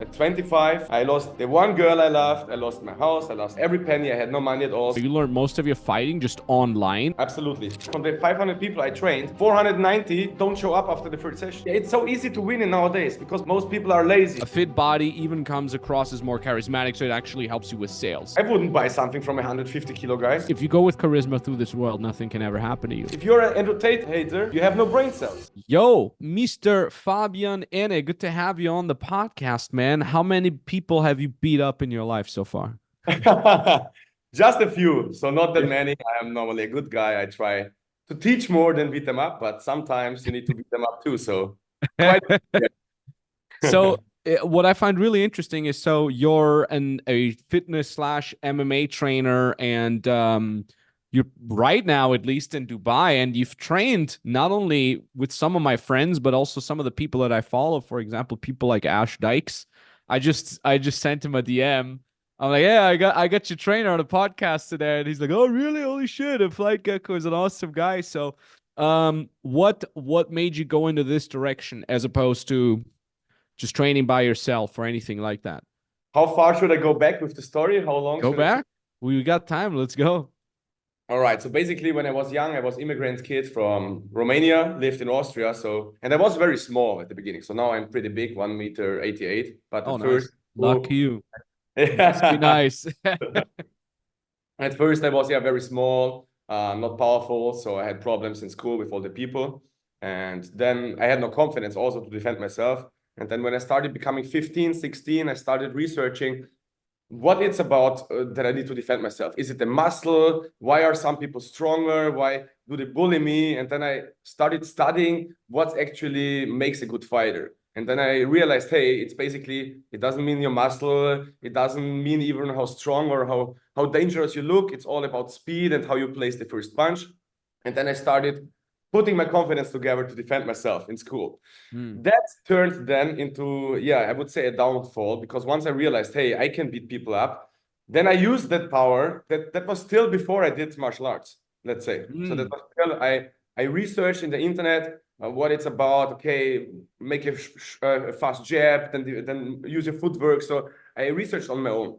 At 25, I lost the one girl I loved, I lost my house, I lost every penny, I had no money at all. You learned most of your fighting just online? Absolutely. From the 500 people I trained, 490 don't show up after the first session. It's so easy to win in nowadays because most people are lazy. A fit body even comes across as more charismatic, so it actually helps you with sales. I wouldn't buy something from a 150 kilo guy. If you go with charisma through this world, nothing can ever happen to you. If you're an Tate hater, you have no brain cells. Yo, Mr. Fabian Ene, good to have you on the podcast, man. How many people have you beat up in your life so far? Just a few, so not that many. I am normally a good guy. I try to teach more than beat them up, but sometimes you need to beat them up too. So quite. So what I find really interesting is, so you're a fitness / MMA trainer, and you're right now, at least in Dubai, and you've trained not only with some of my friends, but also some of the people that I follow. For example, people like Ash Dykes. I just sent him a DM. I'm like, yeah, I got your trainer on a podcast today, and he's like, oh, really? Holy shit! A Flight Gecko is an awesome guy. So, what made you go into this direction as opposed to just training by yourself or anything like that? How far should I go back with the story? How long? Go back. We got time. Let's go. All right. So basically, when I was young, I was immigrant kid from Romania, lived in Austria. And I was very small at the beginning. So now I'm pretty big, 1.88 m. But at first, lucky you. Must be nice. At first, I was very small, not powerful. So I had problems in school with all the people. And then I had no confidence also to defend myself. And then when I started becoming 15, 16, I started researching what it's about that I need to defend myself. Is it the muscle? Why are some people stronger? Why do they bully me? And then I started studying what actually makes a good fighter. And then I realized, hey, it's basically, it doesn't mean your muscle. It doesn't mean even how strong or how dangerous you look. It's all about speed and how you place the first punch. And then I started putting my confidence together to defend myself in school. That turned then into, I would say a downfall, because once I realized, hey, I can beat people up, then I used that power. That was still before I did martial arts, let's say. So that was still, I researched in the internet what it's about. Okay, make a fast jab, then use your footwork. So I researched on my own.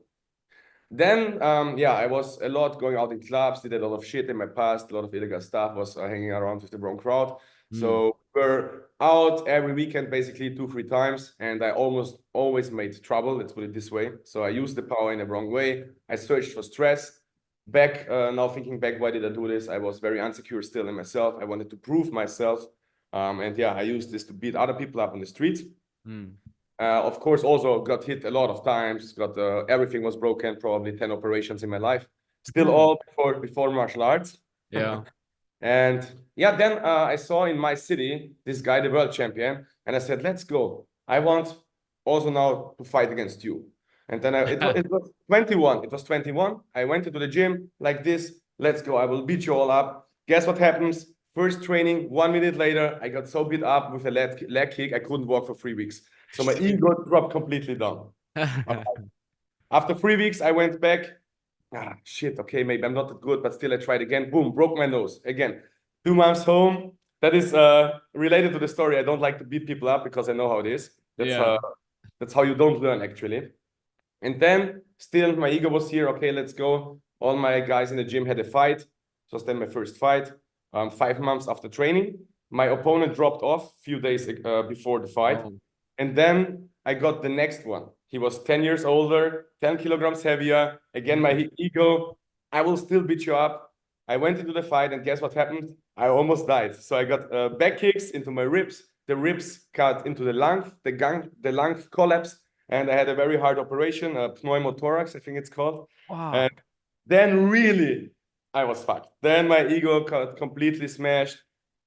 Then, I was a lot going out in clubs, did a lot of shit in my past, a lot of illegal stuff, was hanging around with the wrong crowd. So we're out every weekend, basically 2-3 times, and I almost always made trouble, let's put it this way. So I used the power in the wrong way. I searched for stress. Now thinking back, why did I do this? I was very insecure still in myself. I wanted to prove myself. I used this to beat other people up on the streets. Of course, also got hit a lot of times, everything was broken, probably 10 operations in my life. Still all before martial arts. Yeah. And then I saw in my city, this guy, the world champion, and I said, let's go. I want also now to fight against you. And then it was 21. It was 21. I went into the gym like this. Let's go. I will beat you all up. Guess what happens? First training, 1 minute later, I got so beat up with a leg kick, I couldn't walk for 3 weeks. So my ego dropped completely down. After 3 weeks, I went back. Shit, okay, maybe I'm not that good, but still I tried again. Boom, broke my nose. Again, 2 months home. That is related to the story. I don't like to beat people up because I know how it is. That's how you don't learn, actually. And then still my ego was here. Okay, let's go. All my guys in the gym had a fight. It was then my first fight. 5 months after training, my opponent dropped off a few days before the fight. And then I got the next one. He was 10 years older, 10 kilograms heavier. Again, my ego, I will still beat you up. I went into the fight, and guess what happened? I almost died. So I got back kicks into my ribs. The ribs cut into the lung. The lung collapsed. And I had a very hard operation, pneumothorax, I think it's called. Wow. And then really, I was fucked. Then my ego got completely smashed.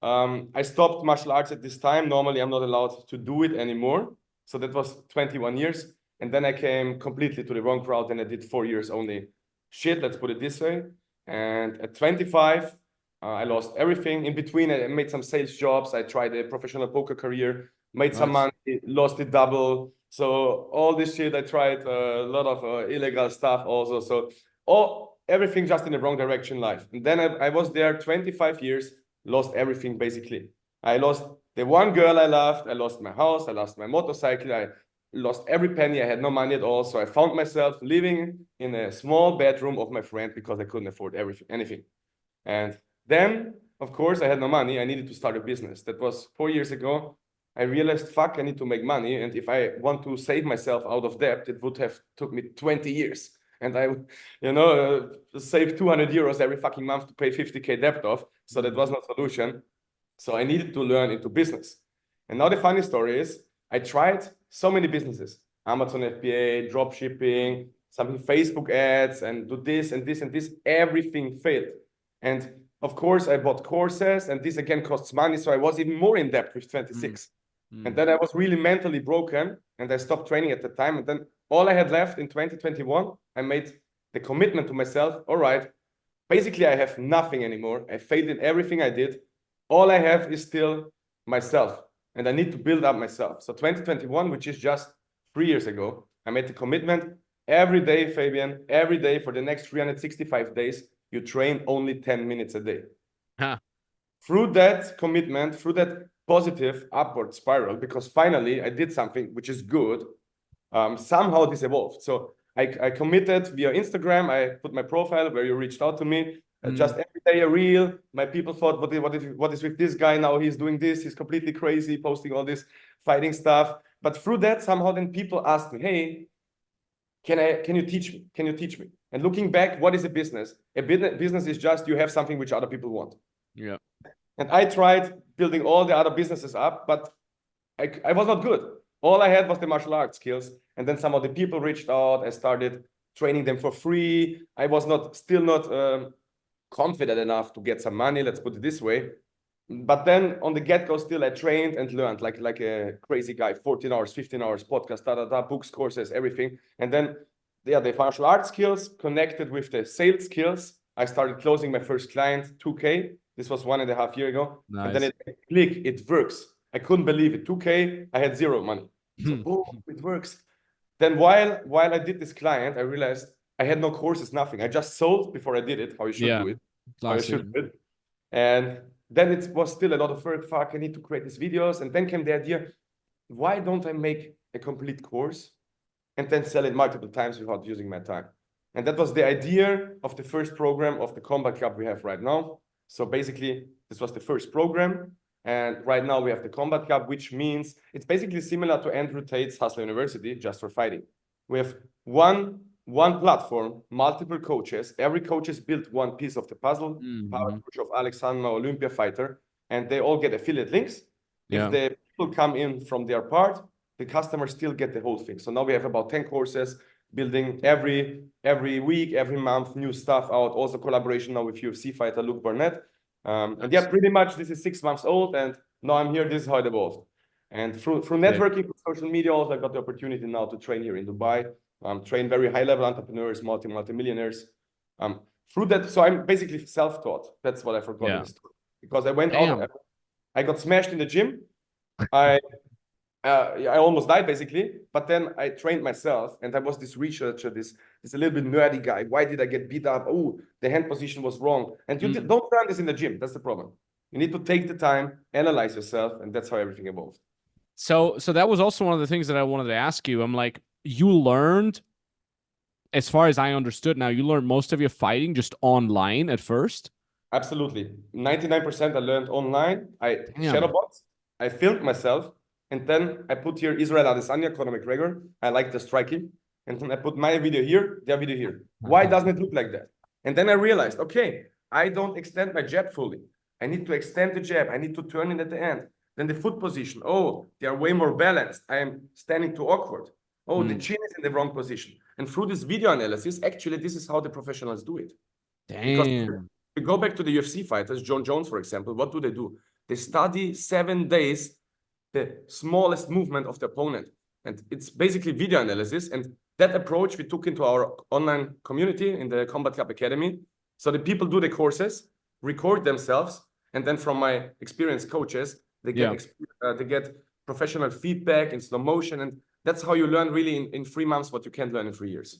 I stopped martial arts at this time. Normally, I'm not allowed to do it anymore. So that was 21 years. And then I came completely to the wrong crowd, and I did 4 years only shit, let's put it this way. And at 25, I lost everything. In between, I made some sales jobs. I tried a professional poker career, made some money, lost it double. So all this shit, I tried a lot of illegal stuff also. So everything just in the wrong direction in life. And then I was there 25 years, lost everything basically. I lost the one girl I loved. I lost my house. I lost my motorcycle. lost every penny. I had no money at all. So I found myself living in a small bedroom of my friend because I couldn't afford anything. And then, of course, I had no money. I needed to start a business. That was 4 years ago. I realized, fuck, I need to make money. And if I want to save myself out of debt, it would have took me 20 years. And I would, save 200 euros every fucking month to pay 50K debt off. So that was not a solution. So I needed to learn into business. And now the funny story is I tried so many businesses, Amazon FBA, drop shipping, something Facebook ads, and do this and this and this. Everything failed. And of course, I bought courses, and this again costs money. So I was even more in debt with 26. And then I was really mentally broken, and I stopped training at the time. And then all I had left in 2021, I made the commitment to myself. All right, basically, I have nothing anymore. I failed in everything I did. All I have is still myself, and I need to build up myself. So 2021, which is just 3 years ago, I made the commitment every day, Fabian, every day for the next 365 days, you train only 10 minutes a day. Huh. Through that commitment, through that positive upward spiral, because finally I did something which is good, somehow this evolved. So I committed via Instagram. I put my profile where you reached out to me. Just every day a reel. My people thought, what is with this guy now? He's doing this. He's completely crazy, posting all this fighting stuff. But through that, somehow then people asked me, hey, can you teach me? Can you teach me? And looking back, what is a business? A business is just you have something which other people want. Yeah. And I tried building all the other businesses up, but I was not good. All I had was the martial arts skills. And then some of the people reached out. I started training them for free. I was still not confident enough to get some money. Let's put it this way. But then on the get-go, still I trained and learned like a crazy guy, 14 hours, 15 hours, podcast, books, courses, everything. And then, the martial arts skills connected with the sales skills. I started closing my first client, 2K. This was 1.5 years ago. Nice. And then it works. I couldn't believe it. 2K, I had zero money. So boom, it works. Then while I did this client, I realized I had no courses, nothing. I just sold before I did it, how you should do it. How you should do it. And then it was still a lot of work. Fuck, I need to create these videos. And then came the idea, why don't I make a complete course and then sell it multiple times without using my time? And that was the idea of the first program of the Combat Club we have right now. So basically, this was the first program. And right now we have the Combat Club, which means it's basically similar to Andrew Tate's Hustle University, just for fighting. We have one platform, multiple coaches. Every coach has built one piece of the puzzle. Power coach of Alexander, Olympia fighter, and they all get affiliate links. If the people come in from their part, the customers still get the whole thing. So now we have about 10 courses, building every week, every month, new stuff out. Also collaboration now with UFC fighter Luke Burnett. And yeah, pretty much this is 6 months old, and now I'm here. This is how it evolved. And through networking, through social media, also I got the opportunity now to train here in Dubai. Train very high-level entrepreneurs, multi-millionaires. Through that, so I'm basically self-taught. That's what I forgot in the story. Because I went out, I got smashed in the gym. I almost died basically, but then I trained myself, and I was this researcher, this a little bit nerdy guy. Why did I get beat up? Oh, the hand position was wrong. And you don't learn this in the gym. That's the problem. You need to take the time, analyze yourself, and that's how everything evolved. So that was also one of the things that I wanted to ask you. I'm like, you learned, as far as I understood now, you learned most of your fighting just online at first? Absolutely. 99% I learned online. I shadowboxed, I filmed myself, and then I put here Israel Adesanya, Conor McGregor. I like the striking. And then I put my video here, their video here. Why doesn't it look like that? And then I realized, okay, I don't extend my jab fully. I need to extend the jab. I need to turn it at the end. Then the foot position. Oh, they are way more balanced. I am standing too awkward. Oh, the chin is in the wrong position. And through this video analysis, actually, this is how the professionals do it. Damn. Because we go back to the UFC fighters, John Jones, for example, what do? They study 7 days the smallest movement of the opponent. And it's basically video analysis. And that approach we took into our online community in the Combat Club Academy. So the people do the courses, record themselves, and then from my experienced coaches, they get professional feedback in slow motion. And that's how you learn really in 3 months what you can't learn in 3 years.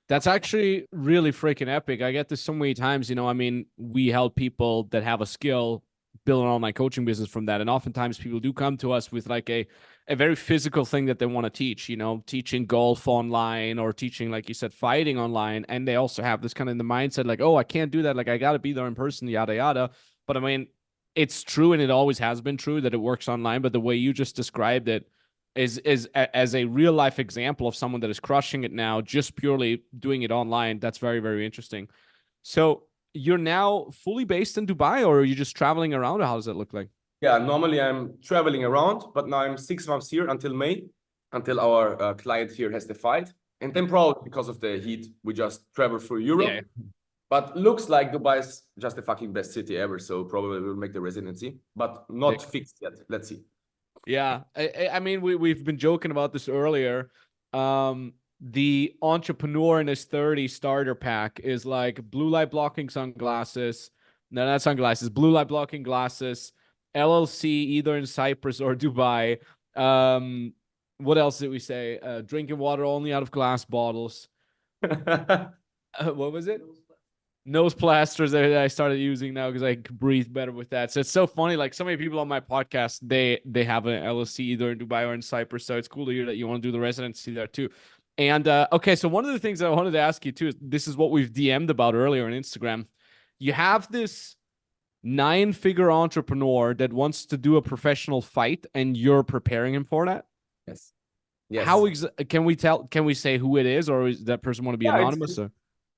That's actually really freaking epic. I get this so many times, I mean, we help people that have a skill build an online coaching business from that. And oftentimes people do come to us with like a very physical thing that they want to teach, teaching golf online or teaching, like you said, fighting online. And they also have this kind of in the mindset like, oh, I can't do that. Like I got to be there in person, yada, yada. But I mean, it's true. And it always has been true that it works online. But the way you just described it is as a real life example of someone that is crushing it now, just purely doing it online. That's very, very interesting. So you're now fully based in Dubai, or are you just traveling around? Or how does that look like? Yeah, normally I'm traveling around, but now I'm 6 months here until May, until our client here has the fight. And then probably because of the heat, we just travel through Europe. Yeah. But looks like Dubai is just the fucking best city ever. So probably we'll make the residency, but not fixed yet. Let's see. Yeah. I mean, we've been joking about this earlier. The entrepreneur in his 30 starter pack is like blue light blocking sunglasses. No, not sunglasses, blue light blocking glasses, LLC either in Cyprus or Dubai. What else did we say? Drinking water only out of glass bottles. What was it? Nose plasters that I started using now because I can breathe better with that. So it's so funny. Like so many people on my podcast, they have an LLC either in Dubai or in Cyprus. So it's cool to hear that you want to do the residency there too. And okay, so one of the things I wanted to ask you too is this is what we've DM'd about earlier on Instagram. You have this 9-figure entrepreneur that wants to do a professional fight, and you're preparing him for that. Yes. Yes. How can we tell? Can we say who it is, or is that person want to be anonymous? Or?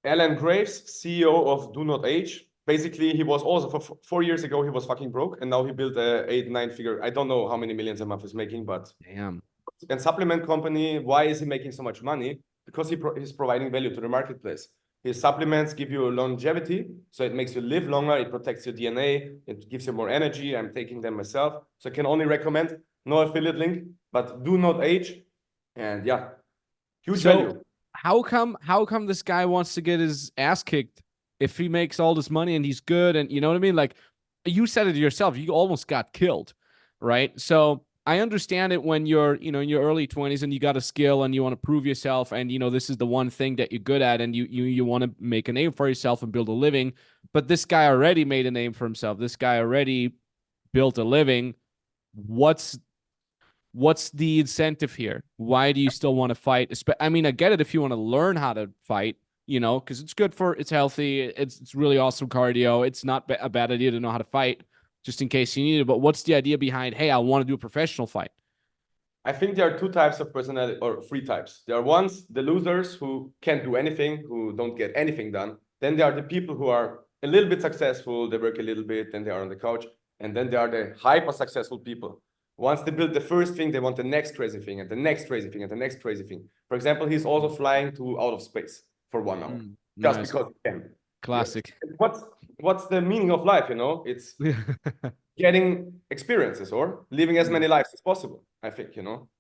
Alan Graves, CEO of Do Not Age. Basically, he was also for 4 years ago, he was fucking broke, and now he built a 8-9 figure. I don't know how many millions a month he's making, but damn. And supplement company. Why is he making so much money? Because he's providing value to the marketplace. His supplements give you longevity, so it makes you live longer. It protects your DNA. It gives you more energy. I'm taking them myself, so I can only recommend. No affiliate link, but Do Not Age, and yeah, huge value. How come this guy wants to get his ass kicked if he makes all this money and he's good, and you know what I mean? Like you said it yourself, you almost got killed, right? So I understand it when you're, in your early 20s and you got a skill and you want to prove yourself, and this is the one thing that you're good at, and you want to make a name for yourself and build a living. But this guy already made a name for himself. This guy already built a living. What's the incentive here? Why do you still want to fight? I mean, I get it if you want to learn how to fight, because it's healthy. It's really awesome cardio. It's not a bad idea to know how to fight just in case you need it. But what's the idea behind, hey, I want to do a professional fight? I think there are 2 types of personality, or 3 types. There are ones, the losers who can't do anything, who don't get anything done. Then there are the people who are a little bit successful. They work a little bit, then they are on the couch. And then there are the hyper successful people. Once they build the first thing, they want the next crazy thing and the next crazy thing and the next crazy thing. For example, he's also flying to out of space for 1 hour, just nice. because he can. Classic. What's the meaning of life? It's getting experiences or living as many lives as possible, I think,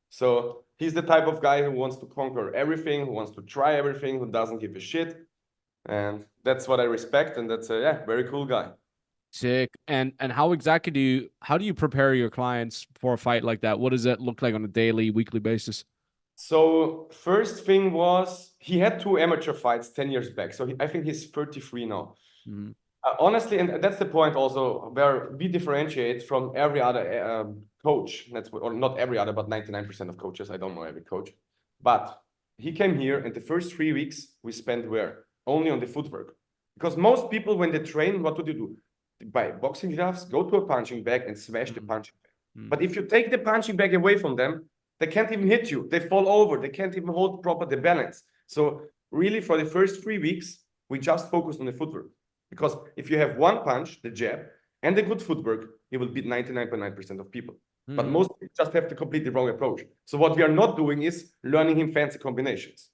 So he's the type of guy who wants to conquer everything, who wants to try everything, who doesn't give a shit. And that's what I respect. And that's a very cool guy. Sick. And how exactly do you prepare your clients for a fight like that? What does that look like on a daily, weekly basis? So first thing was he had 2 amateur fights 10 years back. So I think he's 33 now. Mm-hmm. Honestly, and that's the point also where we differentiate from every other coach. Or not every other, but 99% of coaches. I don't know every coach. But he came here, and the first 3 weeks we spent where? Only on the footwork. Because most people, when they train, what do? They buy boxing gloves, go to a punching bag, and smash the punching bag. But if you take the punching bag away from them, they can't even hit you. They fall over. They can't even hold proper the balance. So really, for the first 3 weeks, we just focused on the footwork. Because if you have one punch, the jab, and the good footwork, you will beat 99.9% of people. But most people just have the completely wrong approach. So what we are not doing is learning him fancy combinations.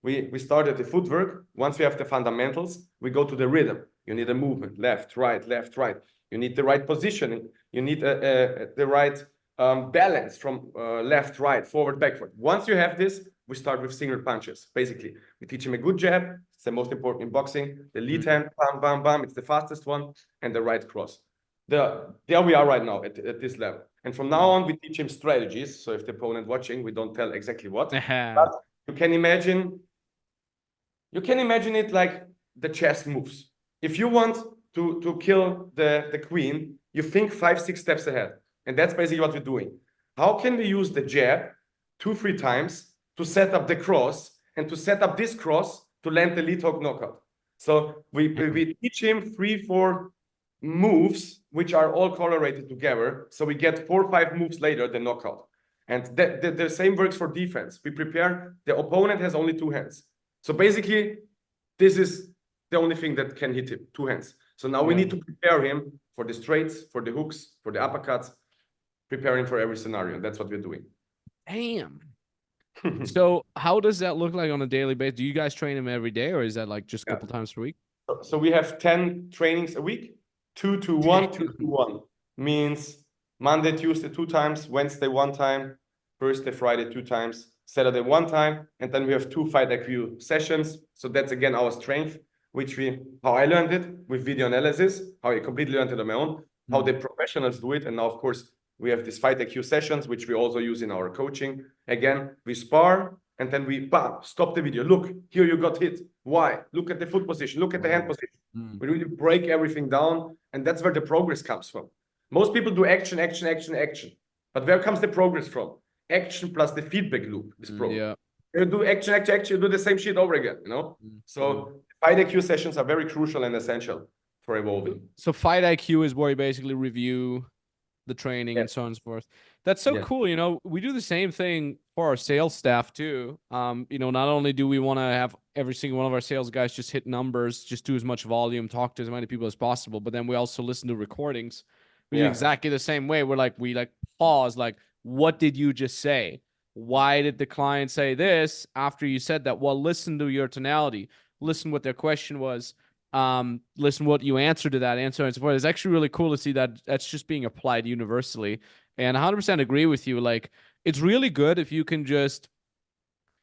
We start at the footwork. Once we have the fundamentals, we go to the rhythm. You need a movement, left, right, left, right. You need the right positioning. You need the right balance from left, right, forward, backward. Once you have this, we start with single punches. Basically, we teach him a good jab. It's the most important in boxing. The lead hand, bam, bam, bam. It's the fastest one. And the right cross. There we are right now at this level. And from now on, we teach him strategies. So if the opponent watching, we don't tell exactly what. But you can imagine it like the chess moves. If you want to kill the queen, you think 5, 6 steps ahead. And that's basically what we're doing. How can we use the jab 2, 3 times to set up the cross and to set up this cross to land the lead hook knockout? So we teach him 3, 4 moves, which are all correlated together. So we get 4 or 5 moves later, the knockout. And the same works for defense. We prepare, the opponent has only 2 hands. So basically, this is the only thing that can hit him, 2 hands. So now we need to prepare him for the straights, for the hooks, for the uppercuts, preparing for every scenario. That's what we're doing. Damn. So how does that look like on a daily basis? Do you guys train him every day, or is that like just a couple times per week? So we have 10 trainings a week, 2 to 1, 2 to 1. Means Monday, Tuesday 2 times, Wednesday 1 time, Thursday, Friday 2 times, Saturday 1 time, and then we have 2 fight IQ sessions. So that's again our strength, which how I learned it with video analysis, how I completely learned it on my own, how the professionals do it, and now of course we have these fight IQ sessions, which we also use in our coaching. Again, we spar, and then we stop the video. Look, here you got hit. Why? Look at the foot position. Look at the hand position. We really break everything down, and that's where the progress comes from. Most people do action, action, action, action. But where comes the progress from? Action plus the feedback loop is progress. You do action, action, action, you do the same shit over again, you know? So fight IQ sessions are very crucial and essential for evolving. So fight IQ is where you basically review the training and so on and so forth. That's so cool. You know, we do the same thing for our sales staff too. You know, not only do we want to have every single one of our sales guys just hit numbers, just do as much volume, talk to as many people as possible, but then we also listen to recordings. We do exactly the same way. We pause, like, what did you just say? Why did the client say this after you said that? Well, listen to your tonality. Listen what their question was. Listen what you answered to that answer and so forth. It's actually really cool to see that that's just being applied universally. And 100% agree with you. Like, it's really good if you can just,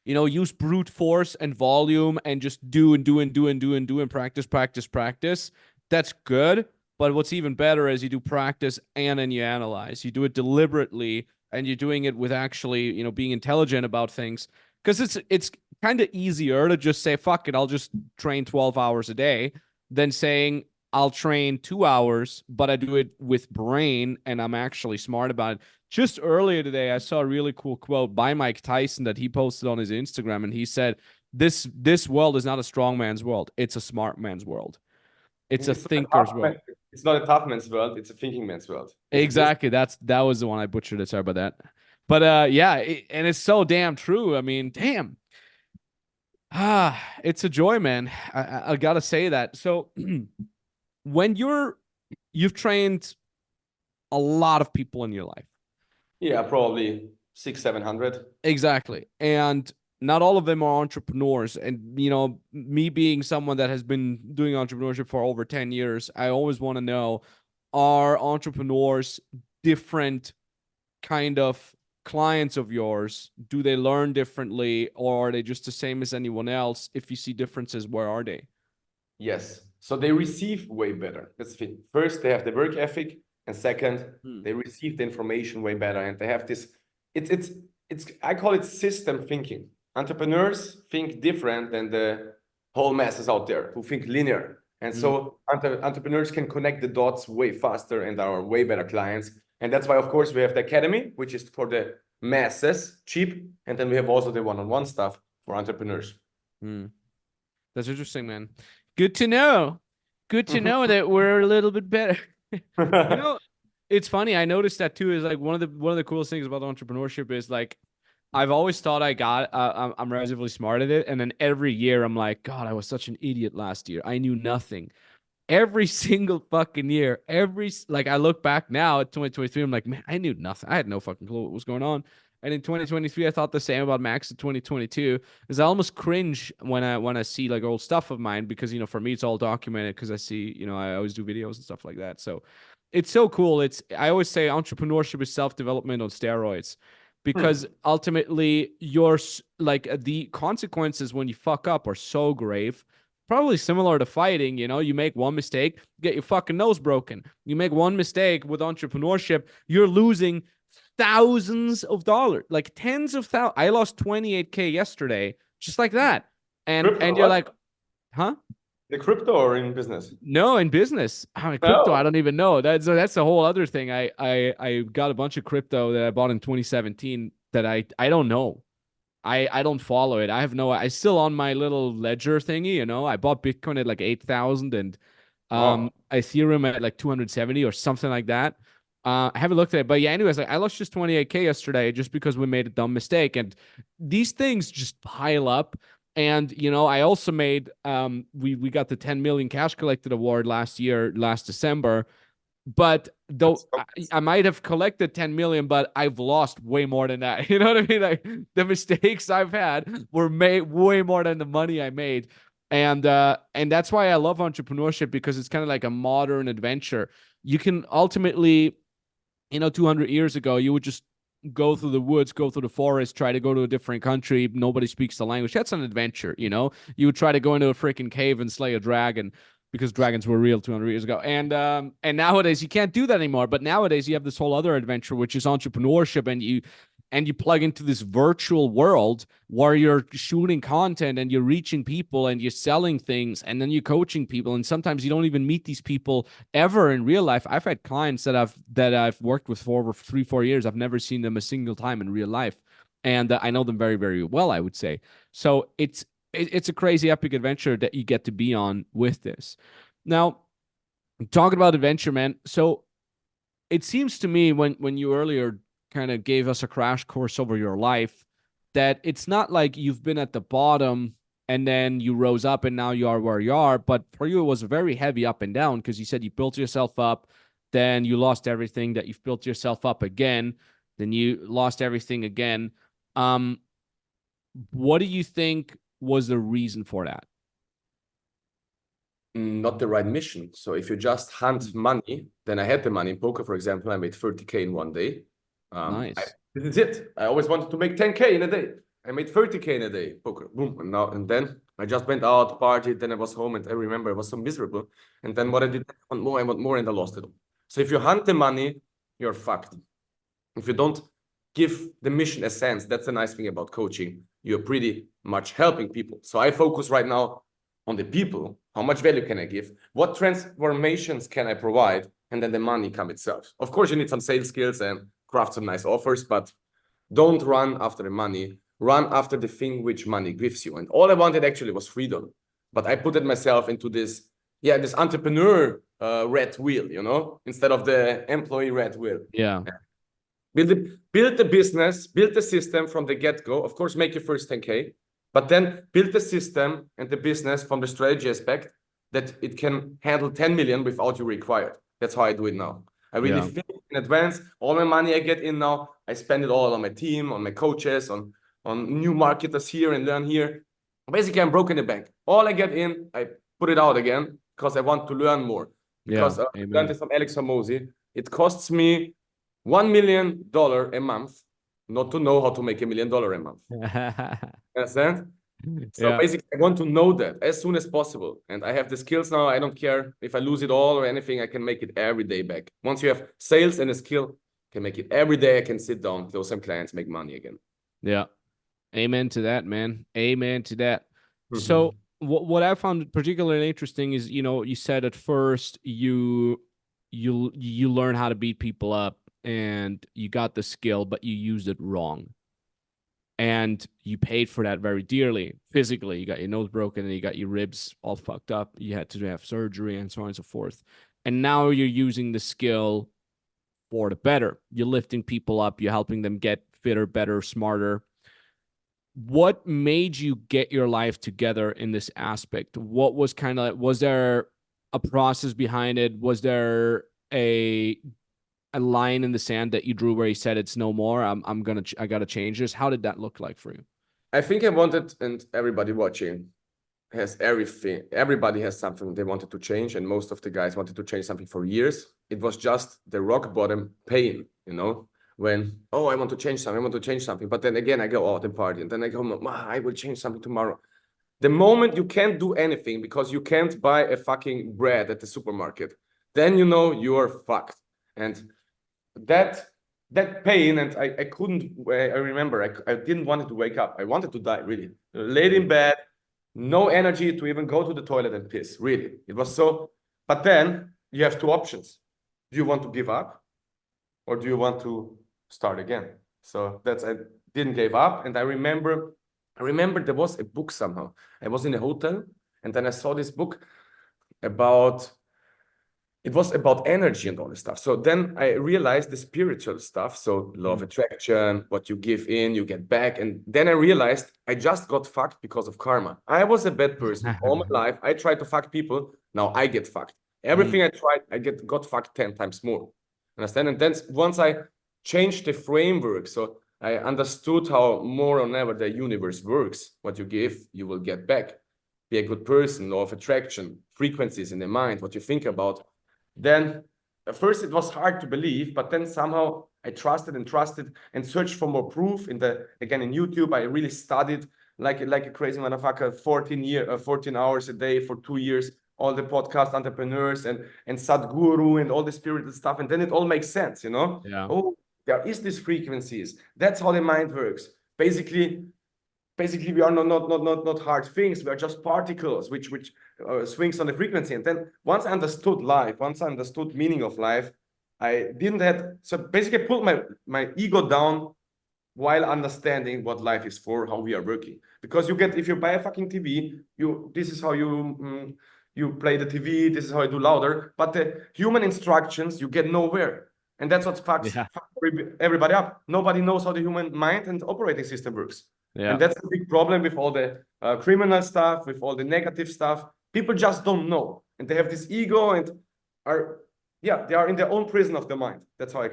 you know, use brute force and volume and just do and practice. That's good. But what's even better is you do practice and then you analyze. You do it deliberately and you're doing it with actually, you know, being intelligent about things. Because it's kind of easier to just say, fuck it, I'll just train 12 hours a day than saying I'll train 2 hours, but I do it with brain and I'm actually smart about it. Just earlier today, I saw a really cool quote by Mike Tyson that he posted on his Instagram. And he said, this world is not a strong man's world. It's a smart man's world. It's a thinker's world. It's not a tough man's world. It's a thinking man's world. Exactly. That was the one I butchered it. Sorry about that. But yeah, and it's so damn true. I mean, damn. It's a joy, man. I gotta say that. So when you've trained a lot of people in your life. Yeah, probably 600-700. Exactly. And not all of them are entrepreneurs. And, you know, me being someone that has been doing entrepreneurship for over 10 years, I always want to know, are entrepreneurs different kind of clients of yours? Do they learn differently, or are they just the same as anyone else? If you see differences, where are they? Yes. So they receive way better. That's the thing. First, they have the work ethic. And second, they receive the information way better. And they have this, I call it system thinking. Entrepreneurs think different than the whole masses out there who think linear. And so entrepreneurs can connect the dots way faster and are way better clients. And that's why, of course, we have the academy, which is for the masses, cheap. And then we have also the one-on-one stuff for entrepreneurs. That's interesting, man. Good to know. Good to know that we're a little bit better. You know, it's funny. I noticed that too. Is like one of the coolest things about entrepreneurship is like, I've always thought I'm relatively smart at it. And then every year I'm like, God, I was such an idiot last year. I knew nothing. Every single fucking year, I look back now at 2023, I'm like, man, I knew nothing. I had no fucking clue what was going on. And in 2023, I thought the same about Max in 2022. Is I almost cringe when I see like old stuff of mine, because, you know, for me, it's all documented because I see, you know, I always do videos and stuff like that. So it's so cool. I always say entrepreneurship is self-development on steroids. Because ultimately, the consequences when you fuck up are so grave. Probably similar to fighting, you know, you make one mistake, get your fucking nose broken. You make one mistake with entrepreneurship, you're losing thousands of dollars, like tens of thousands. I lost 28K yesterday, just like that. And you're like, huh? The crypto or in business? No, in business. Crypto, No. I don't even know. That's a whole other thing. I got a bunch of crypto that I bought in 2017 that I don't know. I don't follow it. I still on my little ledger thingy, you know. I bought Bitcoin at like 8,000 and Wow. Ethereum at like 270 or something like that. I haven't looked at it, but yeah, anyways, like I lost just 28K yesterday just because we made a dumb mistake. And these things just pile up. And you know, I also made we got the 10 million cash collected award last December. But though That's so nice. I might have collected 10 million, but I've lost way more than that. You know what I mean? Like the mistakes I've had were made way more than the money I made. And that's why I love entrepreneurship, because it's kind of like a modern adventure. You can ultimately, you know, 200 years ago, you would just go through the woods, go through the forest, try to go to a different country. Nobody speaks the language. That's an adventure, you know? You would try to go into a freaking cave and slay a dragon because dragons were real 200 years ago. And nowadays you can't do that anymore. But nowadays you have this whole other adventure, which is entrepreneurship, and you plug into this virtual world where you're shooting content and you're reaching people and you're selling things and then you're coaching people. And sometimes you don't even meet these people ever in real life. I've had clients that I've worked with for over 3-4 years. I've never seen them a single time in real life. And I know them very, very well, I would say. So it's a crazy epic adventure that you get to be on with this. Now, talking about adventure, man. So it seems to me when you earlier kind of gave us a crash course over your life, that it's not like you've been at the bottom and then you rose up and now you are where you are. But for you, it was a very heavy up and down, because you said you built yourself up, then you lost everything, that you've built yourself up again, then you lost everything again. What do you think was the reason for that? Not the right mission. So if you just hunt money, then I had the money in poker, for example. I made 30K in one day. Nice. This is it. I always wanted to make 10K in a day. I made 30K in a day, poker, boom. And then I just went out, partied, then I was home, and I remember I was so miserable. And then what I did, I want more, and I lost it all. So if you hunt the money, you're fucked. If you don't give the mission a sense, that's the nice thing about coaching. You're pretty much helping people. So I focus right now on the people. How much value can I give? What transformations can I provide? And then the money come itself. Of course, you need some sales skills and craft some nice offers, but don't run after the money. Run after the thing which money gives you. And all I wanted actually was freedom. But I put it myself into this entrepreneur red wheel, you know, instead of the employee red wheel. Yeah. Build the business, build the system from the get-go. Of course, make your first 10K, but then build the system and the business from the strategy aspect that it can handle 10 million without you required. That's how I do it now. I really think in advance. All my money I get in now, I spend it all on my team, on my coaches, on new marketers here and learn here. Basically, I'm broke in the bank. All I get in, I put it out again because I want to learn more. Because I learned it from Alex Hormozi. It costs me $1 million a month not to know how to make $1 million a month. Understand? So basically, I want to know that as soon as possible. And I have the skills now. I don't care if I lose it all or anything. I can make it every day back. Once you have sales and a skill, I can make it every day. I can sit down, close some clients, make money again. Yeah. Amen to that, man. Amen to that. So what I found particularly interesting is, you know, you said at first you learn how to beat people up and you got the skill, but you used it wrong. And you paid for that very dearly. Physically, you got your nose broken and you got your ribs all fucked up. You had to have surgery and so on and so forth. And now you're using the skill for the better. You're lifting people up. You're helping them get fitter, better, smarter. What made you get your life together in this aspect? What was was there a process behind it? Was there a line in the sand that you drew where you said it's no more? I gotta change this. How did that look like for you? I think I wanted, and everybody watching has everything. Everybody has something they wanted to change, and most of the guys wanted to change something for years. It was just the rock bottom pain, you know, when, oh, I want to change something. But then again, I go out and party, and then I go, I will change something tomorrow. The moment you can't do anything because you can't buy a fucking bread at the supermarket, then you know you're fucked. And that pain, and I couldn't, I remember I didn't want to wake up. I wanted to die, really. Laid in bed, no energy to even go to the toilet and piss, really. It was so, but then you have two options. Do you want to give up or do you want to start again? So I didn't give up. And I remember there was a book somehow. I was in a hotel and then I saw this book it was about energy and all this stuff. So then I realized the spiritual stuff. So law of attraction, what you give in, you get back. And then I realized I just got fucked because of karma. I was a bad person all my life. I tried to fuck people. Now I get fucked. Everything I tried, I got fucked 10 times more. Understand? And then once I changed the framework, so I understood how more or never the universe works. What you give, you will get back. Be a good person, law of attraction, frequencies in the mind, what you think about. Then at first it was hard to believe, but then somehow I trusted and searched for more proof in YouTube. I really studied like a crazy motherfucker, 14 hours a day for 2 years, all the podcast entrepreneurs and Sadhguru and all the spiritual stuff. And then it all makes sense, Yeah. Oh, there is these frequencies. That's how the mind works. Basically we are not hard things. We are just particles which swings on the frequency. And then once I understood life, once I understood meaning of life, I didn't have, so basically I pulled my ego down while understanding what life is for, how we are working. Because if you buy a fucking TV, this is how you play the TV, this is how you do louder, but the human instructions, you get nowhere. And that's what fucks everybody up. Nobody knows how the human mind and operating system works. Yeah. And that's the big problem with all the criminal stuff, with all the negative stuff. People just don't know. And they have this ego and they are in their own prison of the mind. That's how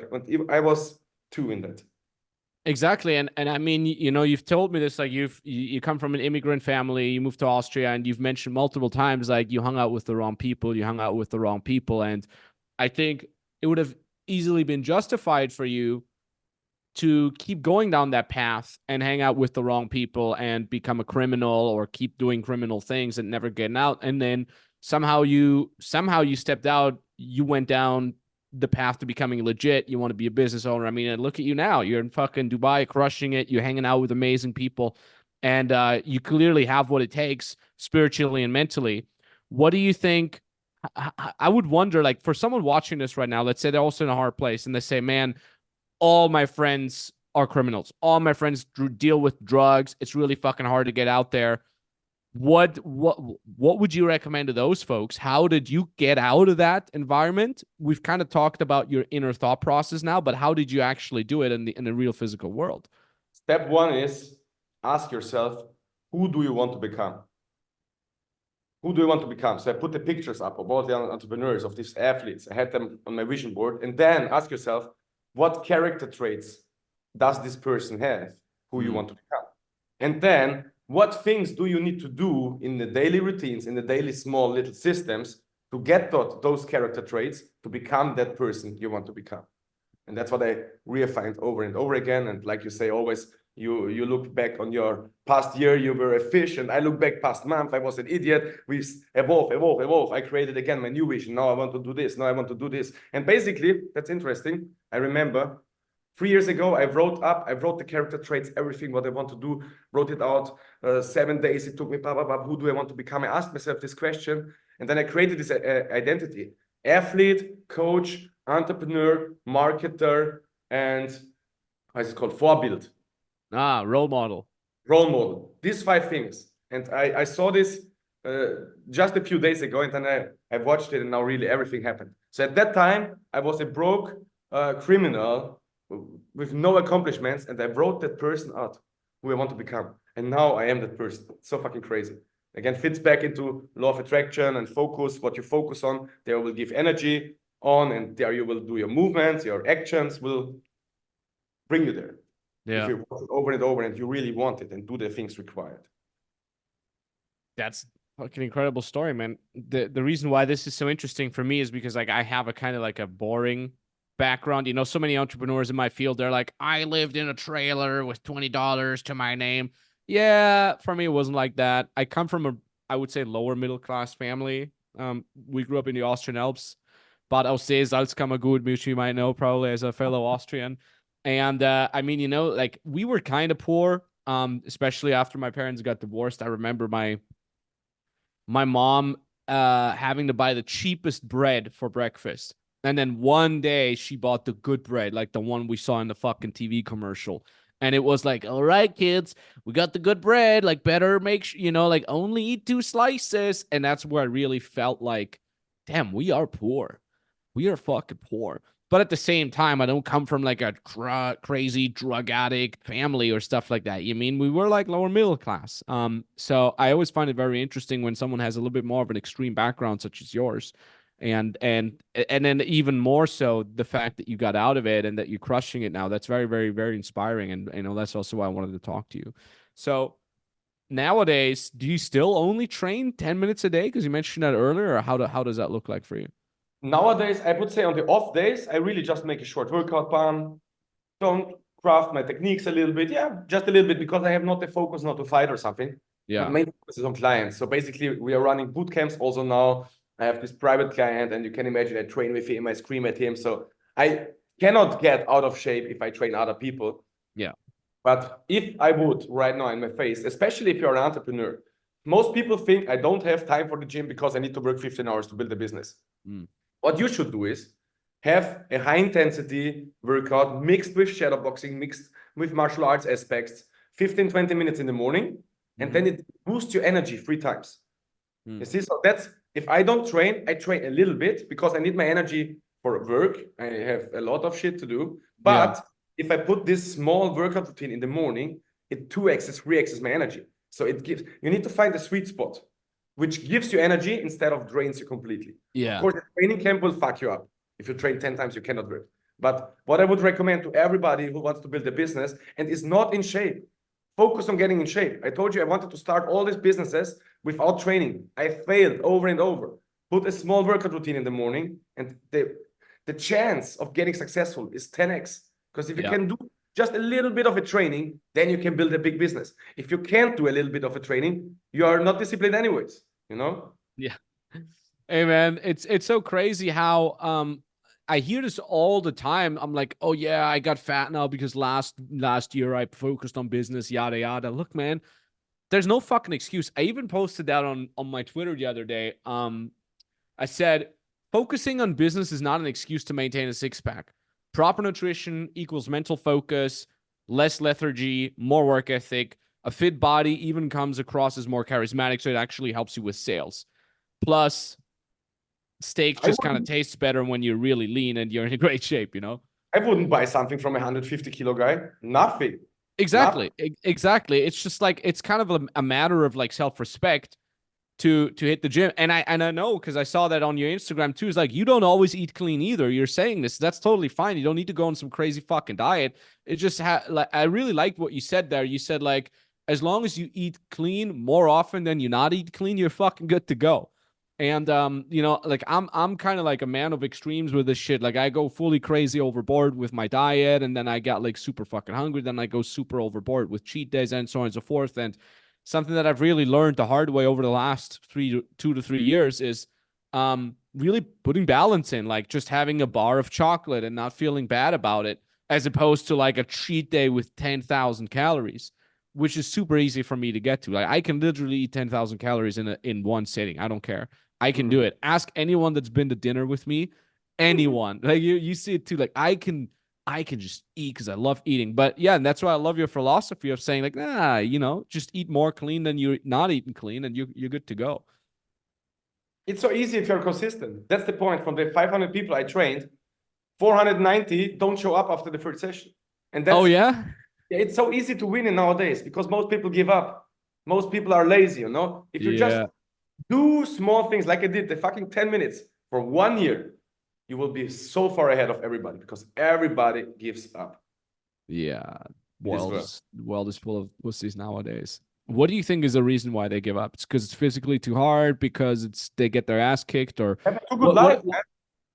I was too in that. Exactly. And I mean, you've told me this, like you come from an immigrant family, you moved to Austria, and you've mentioned multiple times, like you hung out with the wrong people, And I think it would have easily been justified for you to keep going down that path and hang out with the wrong people and become a criminal or keep doing criminal things and never getting out. And then somehow you stepped out, you went down the path to becoming legit. You want to be a business owner. I mean, and look at you now. You're in fucking Dubai, crushing it. You're hanging out with amazing people. And you clearly have what it takes spiritually and mentally. What do you think? I would wonder, like, for someone watching this right now, let's say they're also in a hard place and they say, man, all my friends are criminals. All my friends deal with drugs. It's really fucking hard to get out there. What would you recommend to those folks? How did you get out of that environment? We've kind of talked about your inner thought process now, but how did you actually do it in the real physical world? Step one is ask yourself, who do you want to become? Who do you want to become? So I put the pictures up of all the entrepreneurs, of these athletes. I had them on my vision board. And then ask yourself, what character traits does this person have who you want to become? And then what things do you need to do in the daily routines, in the daily small little systems to get those character traits to become that person you want to become? And that's what I refined over and over again. And like you say, always you look back on your past year, you were a fish, and I look back past month, I was an idiot. We evolve. I created again my new vision. Now I want to do this. Now I want to do this. And basically, that's interesting. I remember 3 years ago, I wrote the character traits, everything what I want to do, wrote it out. 7 days it took me, who do I want to become? I asked myself this question, and then I created this identity: athlete, coach, entrepreneur, marketer, and how is it called? Vorbild. Role model. Role model. These 5 things. And I saw this just a few days ago, and then I watched it, and now really everything happened. So at that time, I was a broke criminal with no accomplishments, and I wrote that person out who I want to become. And now I am that person. It's so fucking crazy. Again, fits back into law of attraction and focus. What you focus on, there will give energy on, and there you will do your movements, your actions will bring you there. Yeah. If you watch it over and over and you really want it and do the things required. That's fucking incredible story, man. The reason why this is so interesting for me is because like I have a kind of like a boring background. So many entrepreneurs in my field, they're like, I lived in a trailer with $20 to my name. Yeah, for me, it wasn't like that. I come from I would say, lower middle class family. We grew up in the Austrian Alps. Bad Aussee, Salzkammergut, which you might know probably as a fellow Austrian. And I mean, like we were kind of poor, especially after my parents got divorced. I remember my my mom having to buy the cheapest bread for breakfast. And then one day she bought the good bread, like the one we saw in the fucking TV commercial. And it was like, all right, kids, we got the good bread. Like, better make sure, like only eat 2 slices. And that's where I really felt like, damn, we are poor. We are fucking poor. But at the same time, I don't come from like a crazy drug addict family or stuff like that. You mean we were like lower middle class. So I always find it very interesting when someone has a little bit more of an extreme background such as yours. And then even more so the fact that you got out of it and that you're crushing it now. That's very, very, very inspiring. And that's also why I wanted to talk to you. So nowadays, do you still only train 10 minutes a day? Because you mentioned that earlier, or how does that look like for you? Nowadays, I would say on the off days, I really just make a short workout plan. Don't craft my techniques a little bit. Yeah, just a little bit, because I have not the focus not to fight or something. Yeah. But main focus is on clients. So basically, we are running boot camps also now. I have this private client, and you can imagine I train with him, I scream at him. So I cannot get out of shape if I train other people. Yeah. But if I would right now in my face, especially if you're an entrepreneur, most people think I don't have time for the gym because I need to work 15 hours to build a business. What you should do is have a high intensity workout mixed with shadow boxing, mixed with martial arts aspects, 15, 20 minutes in the morning, and then it boosts your energy 3 times. You see, so that's, if I don't train, I train a little bit because I need my energy for work. I have a lot of shit to do. But if I put this small workout routine in the morning, it 2x's, 3x's my energy. So it gives, you need to find the sweet spot, which gives you energy instead of drains you completely. Yeah. Of course, the training camp will fuck you up. If you train 10 times, you cannot work. But what I would recommend to everybody who wants to build a business and is not in shape, focus on getting in shape. I told you I wanted to start all these businesses without training. I failed over and over. Put a small workout routine in the morning, and the chance of getting successful is 10x. Because if you can do just a little bit of a training, then you can build a big business. If you can't do a little bit of a training, you are not disciplined anyways, Yeah. Hey man, it's so crazy how I hear this all the time. I'm like, oh yeah, I got fat now because last year I focused on business, yada yada. Look, man, there's no fucking excuse. I even posted that on my Twitter the other day. I said focusing on business is not an excuse to maintain a 6-pack. Proper nutrition equals mental focus, less lethargy, more work ethic. A fit body even comes across as more charismatic, so it actually helps you with sales. Plus, steak just kind of tastes better when you're really lean and you're in great shape, I wouldn't buy something from a 150 kilo guy. Nothing. Exactly. Exactly. It's just like, it's kind of a matter of like self-respect to hit the gym. And I know, because I saw that on your Instagram too. It's like, you don't always eat clean either. You're saying this. That's totally fine. You don't need to go on some crazy fucking diet. It just like, I really liked what you said there. You said like, as long as you eat clean more often than you not eat clean, you're fucking good to go. And like I'm kind of like a man of extremes with this shit. Like I go fully crazy overboard with my diet, and then I got like super fucking hungry. Then I go super overboard with cheat days and so on and so forth. And something that I've really learned the hard way over the last 2 to 3 years is really putting balance in, like just having a bar of chocolate and not feeling bad about it, as opposed to like a cheat day with 10,000 calories, which is super easy for me to get to. Like I can literally eat 10,000 calories in one sitting. I don't care. I can do it. Ask anyone that's been to dinner with me, anyone. Like you see it too. Like I can just eat because I love eating. But yeah, and that's why I love your philosophy of saying like, just eat more clean than you're not eating clean, and you're good to go. It's so easy if you're consistent. That's the point. From the 500 people I trained, 490 don't show up after the first session. And that's, it's so easy to win in nowadays because most people give up. Most people are lazy, If you just do small things like I did, the fucking 10 minutes for 1 year, you will be so far ahead of everybody because everybody gives up. Yeah. World is full of pussies nowadays. What do you think is the reason why they give up? It's because it's physically too hard, because they get their ass kicked, or they have a too good life.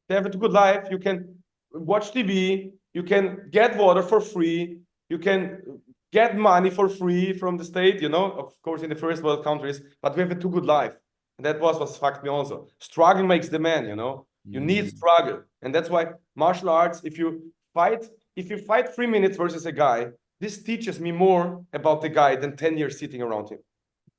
They have a too good life. You can watch TV, you can get water for free, you can get money for free from the state, of course in the first world countries, but we have a too good life. And that was what fucked me also. Struggle makes the man, You need struggle. And that's why martial arts, if you fight 3 minutes versus a guy, this teaches me more about the guy than 10 years sitting around him.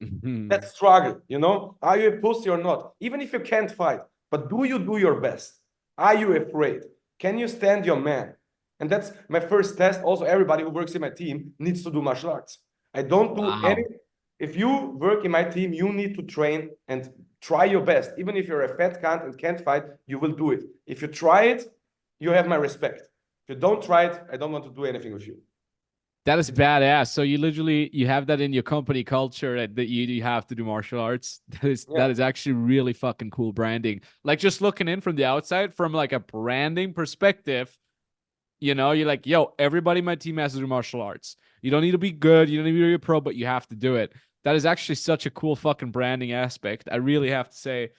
That struggle, you know, are you a pussy or not? Even if you can't fight, but do you do your best? Are you afraid? Can you stand your man? And that's my first test. Also, everybody who works in my team needs to do martial arts. I don't do any. Wow. If you work in my team, you need to train and try your best. Even if you're a fat cunt and can't fight, you will do it. If you try it, you have my respect. If you don't try it, I don't want to do anything with you. That is badass. So you have that in your company culture that you have to do martial arts. That is actually really fucking cool branding. Like just looking in from the outside, from like a branding perspective, you know, you're like, yo, everybody in my team has to do martial arts. You don't need to be good, you don't need to be a pro, but you have to do it. That is actually such a cool fucking branding aspect. I really have to say,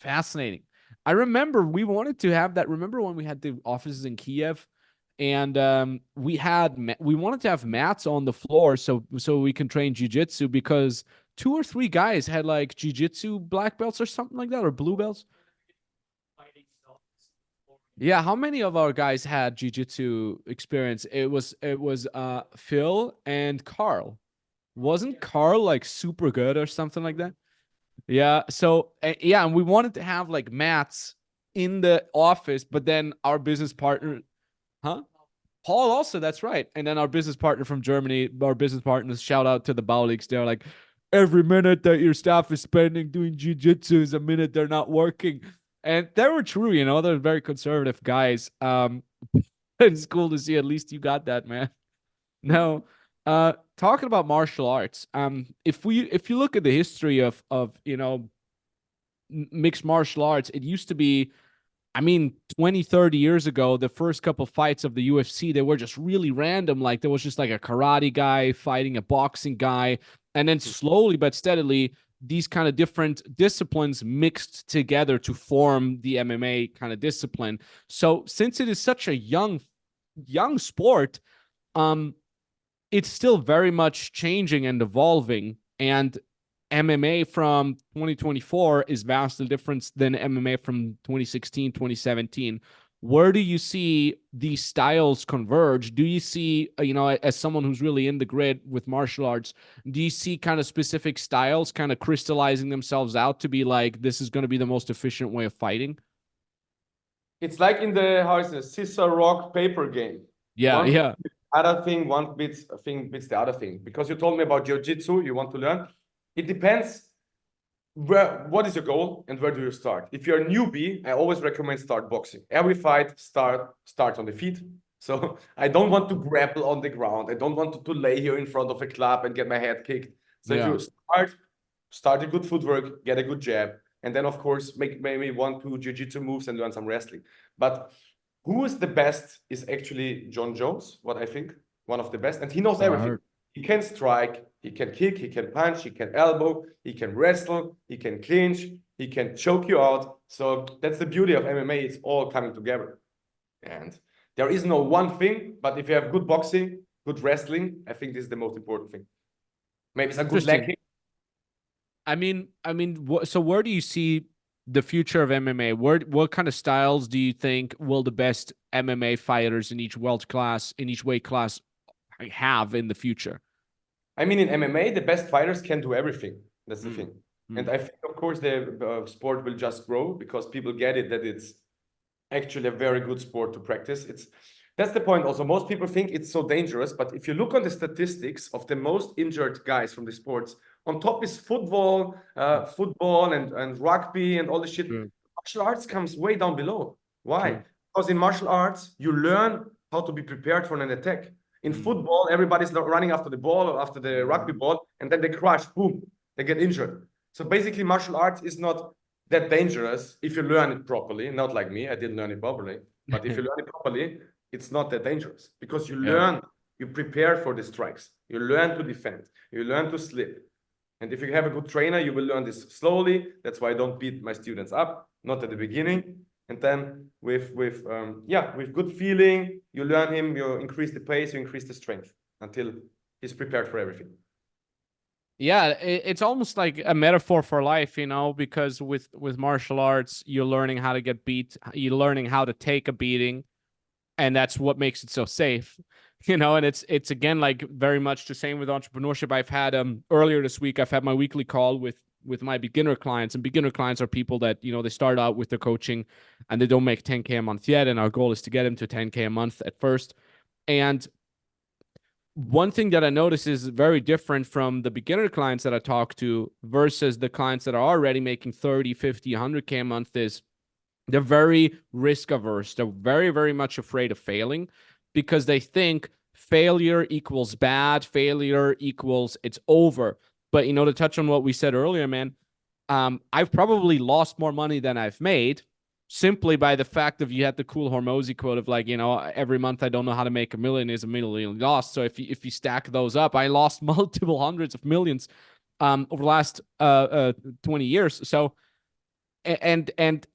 fascinating. I remember we wanted to have that. Remember when we had the offices in Kiev? And we wanted to have mats on the floor so we can train jiu-jitsu, because 2 or 3 guys had like jiu-jitsu black belts or something like that, or blue belts. Yeah, how many of our guys had jiu-jitsu experience? It was Phil and Karl. Wasn't Karl like super good or something like that? Yeah, so yeah, and we wanted to have like mats in the office, but then our business partner. Huh? Paul also, that's right. And then our business partner from Germany, our business partners, shout out to the Bauliks. They're like, every minute that your staff is spending doing jiu-jitsu is a minute they're not working. And they were true, you know, they're very conservative guys. It's cool to see at least you got that, man. Now, talking about martial arts, if you look at the history of you know, mixed martial arts, it used to be, I mean, 20, 30 years ago, the first couple fights of the UFC, they were just really random. Like there was just like a karate guy fighting a boxing guy. And then slowly but steadily, these kind of different disciplines mixed together to form the MMA kind of discipline. So since it is such a young sport, it's still very much changing and evolving. And MMA from 2024 is vastly different than MMA from 2016, 2017. Where do you see these styles converge? Do you see, you know, as someone who's really in the grid with martial arts, do you see kind of specific styles kind of crystallizing themselves out to be like, this is going to be the most efficient way of fighting? It's like in the, how is it, scissor, rock, paper game. Yeah, One yeah. other thing, one thing beats the other thing. Because you told me about jiu-jitsu, you want to learn. It depends what is your goal and where do you start. If you're a newbie, I always recommend start boxing. Every fight starts on the feet. So I don't want to grapple on the ground. I don't want to lay here in front of a club and get my head kicked. So if you start a good footwork, get a good jab, and then of course make maybe 1-2 jiu-jitsu moves and learn some wrestling. But who is the best is actually John Jones, what I think, one of the best, and he knows everything. He can strike, he can kick, he can punch, he can elbow, he can wrestle, he can clinch, he can choke you out. So that's the beauty of MMA. It's all coming together. And there is no one thing, but if you have good boxing, good wrestling, I think this is the most important thing. Maybe some good leg kick. I mean, so where do you see the future of MMA? What kind of styles do you think will the best MMA fighters in each weight class have in the future? I mean, in MMA, the best fighters can do everything. That's the thing. And I think, of course, the sport will just grow because people get it, that it's actually a very good sport to practice. That's the point. Also, most people think it's so dangerous, but if you look on the statistics of the most injured guys from the sports, on top is football and rugby and all the shit. Martial arts comes way down below. Why? Because in martial arts, you learn how to be prepared for an attack. In football, everybody's running after the ball or after the rugby ball, and then they crash, boom, they get injured. So basically, martial arts is not that dangerous if you learn it properly. Not like me, I didn't learn it properly. But if you learn it properly, it's not that dangerous because you learn, you prepare for the strikes. You learn to defend. You learn to slip. And if you have a good trainer, you will learn this slowly. That's why I don't beat my students up, not at the beginning. And then with good feeling, you learn him, you increase the pace, you increase the strength until he's prepared for everything. Yeah, it's almost like a metaphor for life, you know, because with martial arts, you're learning how to get beat, you're learning how to take a beating, and that's what makes it so safe. And it's again, like, very much the same with entrepreneurship. I've had earlier this week, I've had my weekly call with my beginner clients, and beginner clients are people that, they start out with their coaching and they don't make 10K a month yet, and our goal is to get them to 10K a month at first. And one thing that I notice is very different from the beginner clients that I talk to versus the clients that are already making 30, 50, 100K a month is they're very risk averse. They're very, very much afraid of failing because they think failure equals bad, failure equals it's over. But, to touch on what we said earlier, man, I've probably lost more money than I've made simply by the fact of, you had the cool Hormozy quote of, like, every month I don't know how to make $1 million is $1 million lost. So if you stack those up, I lost multiple hundreds of millions over the last 20 years. So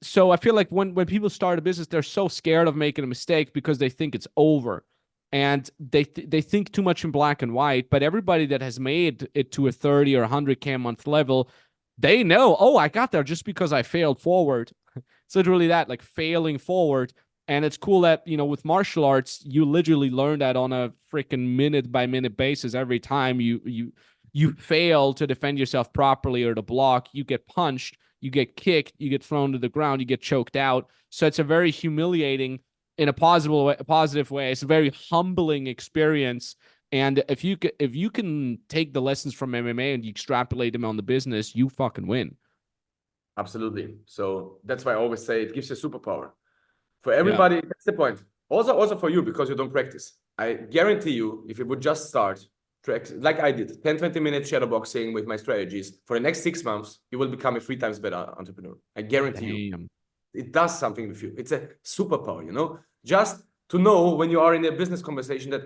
so I feel like when people start a business, they're so scared of making a mistake because they think it's over, and they think too much in black and white. But everybody that has made it to a 30 or 100K a month level, they know, oh, I got there just because I failed forward. It's literally that, like, failing forward. And it's cool that, with martial arts, you literally learn that on a freaking minute by minute basis. Every time you fail to defend yourself properly or to block, you get punched, you get kicked, you get thrown to the ground, you get choked out. So it's a very humiliating, in a positive way. It's a very humbling experience. And if you can take the lessons from MMA and you extrapolate them on the business, you fucking win. Absolutely. So that's why I always say it gives you a superpower. For everybody, that's the point. Also for you, because you don't practice. I guarantee you, if you would just start, like I did, 10, 20 minutes shadowboxing with my strategies, for the next 6 months, you will become a 3 times better entrepreneur. I guarantee you. It does something with you. It's a superpower, just to know when you are in a business conversation that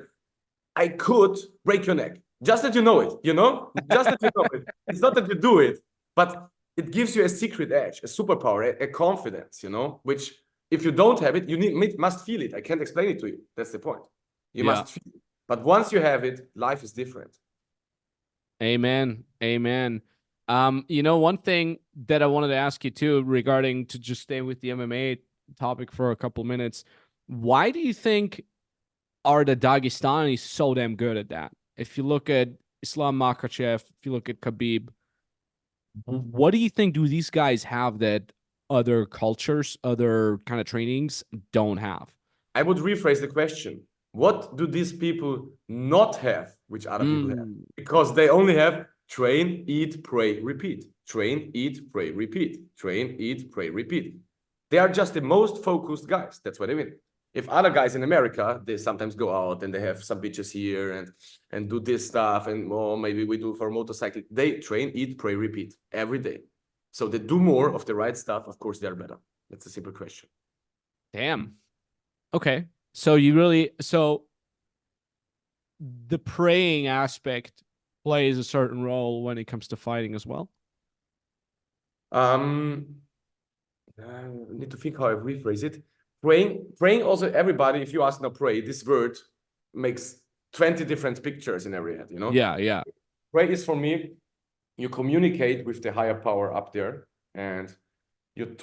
I could break your neck. Just that you know it, just that you know it. It's not that you do it, but it gives you a secret edge, a superpower, a confidence, which if you don't have it, you must feel it. I can't explain it to you. That's the point. You must feel it. But once you have it, life is different. Amen. Amen. One thing that I wanted to ask you too, regarding, to just stay with the MMA topic for a couple minutes, why do you think are the Dagestani so damn good at that? If you look at Islam Makhachev, if you look at Khabib, what do you think do these guys have that other cultures, other kind of trainings don't have? I would rephrase the question. What do these people not have, which other people have? Because they only have train, eat, pray, repeat. Train, eat, pray, repeat. Train, eat, pray, repeat. They are just the most focused guys. That's what they mean. If other guys in America, they sometimes go out and they have some bitches here and do this stuff, and maybe we do for motorcycle. They train, eat, pray, repeat every day. So they do more of the right stuff. Of course, they're better. That's a simple question. Damn. Okay. So the praying aspect plays a certain role when it comes to fighting as well? I need to think how I rephrase it. Praying also, everybody, if you ask now, pray, this word makes 20 different pictures in every head, Yeah. Pray is, for me, you communicate with the higher power up there, and you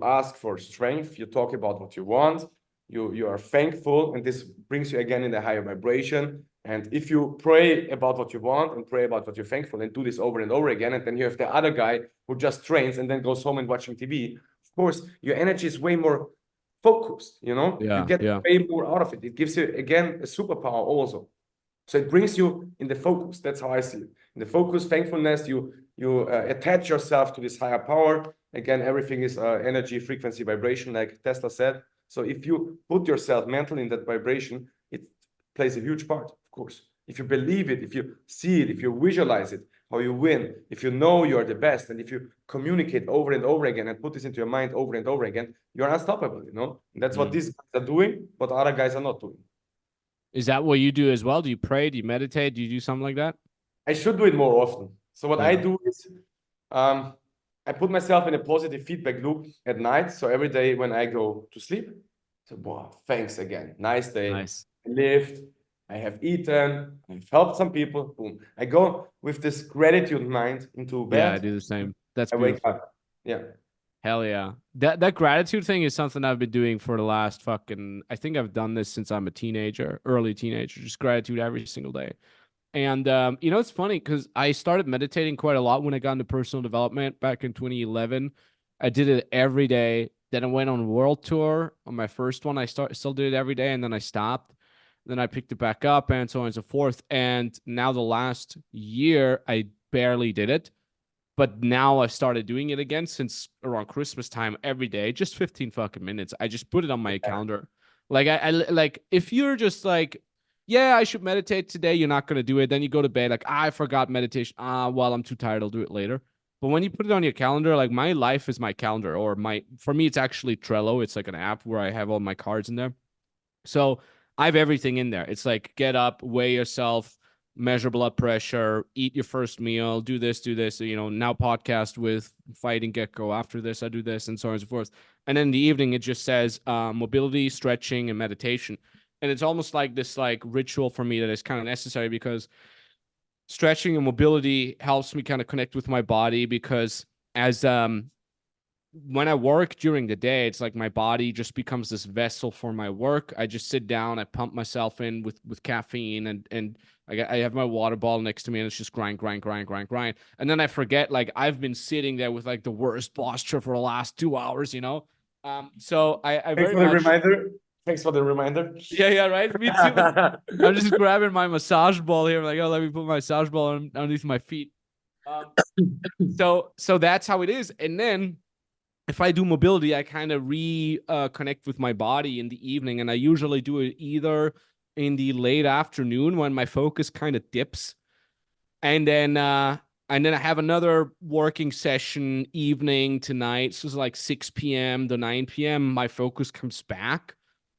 ask for strength, you talk about what you want, you are thankful, and this brings you again in the higher vibration. And if you pray about what you want and pray about what you're thankful and do this over and over again, and then you have the other guy who just trains and then goes home and watching TV, of course, your energy is way more focused, you get way more out of it. It gives you, again, a superpower also. So it brings you in the focus. That's how I see it. In the focus, thankfulness, you attach yourself to this higher power. Again, everything is energy, frequency, vibration, like Tesla said. So if you put yourself mentally in that vibration, it plays a huge part, of course. If you believe it, if you see it, if you visualize it, how you win, if you know you are the best, and if you communicate over and over again and put this into your mind over and over again, you're unstoppable, And that's what these guys are doing, but other guys are not doing. Is that what you do as well? Do you pray? Do you meditate? Do you do something like that? I should do it more often. So what I do is I put myself in a positive feedback loop at night. So every day when I go to sleep, so, thanks again. Nice day. Nice. I lived. I have eaten. I've helped some people. Boom. I go with this gratitude mind into bed. Yeah, I do the same. That's I beautiful. wake up. Yeah. Hell yeah. That gratitude thing is something I've been doing for the last fucking, I think I've done this since I'm a teenager, early teenager, just gratitude every single day. And it's funny because I started meditating quite a lot when I got into personal development back in 2011. I did it every day. Then I went on a world tour. On my first one, I still did it every day, and then I stopped. Then I picked it back up, and so on and so forth. And now the last year, I barely did it. But now I started doing it again since around Christmas time every day, just 15 fucking minutes. I just put it on my calendar. Like I like if you're just like, yeah, I should meditate today, you're not gonna do it. Then you go to bed like, I forgot meditation. Well, I'm too tired, I'll do it later. But when you put it on your calendar, like my life is my calendar, or for me, it's actually Trello. It's like an app where I have all my cards in there. So I have everything in there. It's like get up, weigh yourself, measure blood pressure, eat your first meal, do this, now podcast with Fighting Gecko. After this, I do this, and so on and so forth. And then in the evening, it just says mobility, stretching, and meditation. And it's almost like this like ritual for me that is kind of necessary because stretching and mobility helps me kind of connect with my body because as when I work during the day, it's like my body just becomes this vessel for my work. I just sit down, I pump myself in with caffeine, and I have my water bottle next to me, and it's just grind. And then I forget, like, I've been sitting there with like the worst posture for the last 2 hours, So I Thanks very for the much. reminder. Thanks for the reminder. Yeah, right. Me too. I'm just grabbing my massage ball here. I'm like, oh, let me put my massage ball underneath my feet. So that's how it is. And then if I do mobility, I kind of connect with my body in the evening, and I usually do it either in the late afternoon when my focus kind of dips, and then I have another working session evening tonight. So it's like 6 p.m. to 9 p.m. My focus comes back,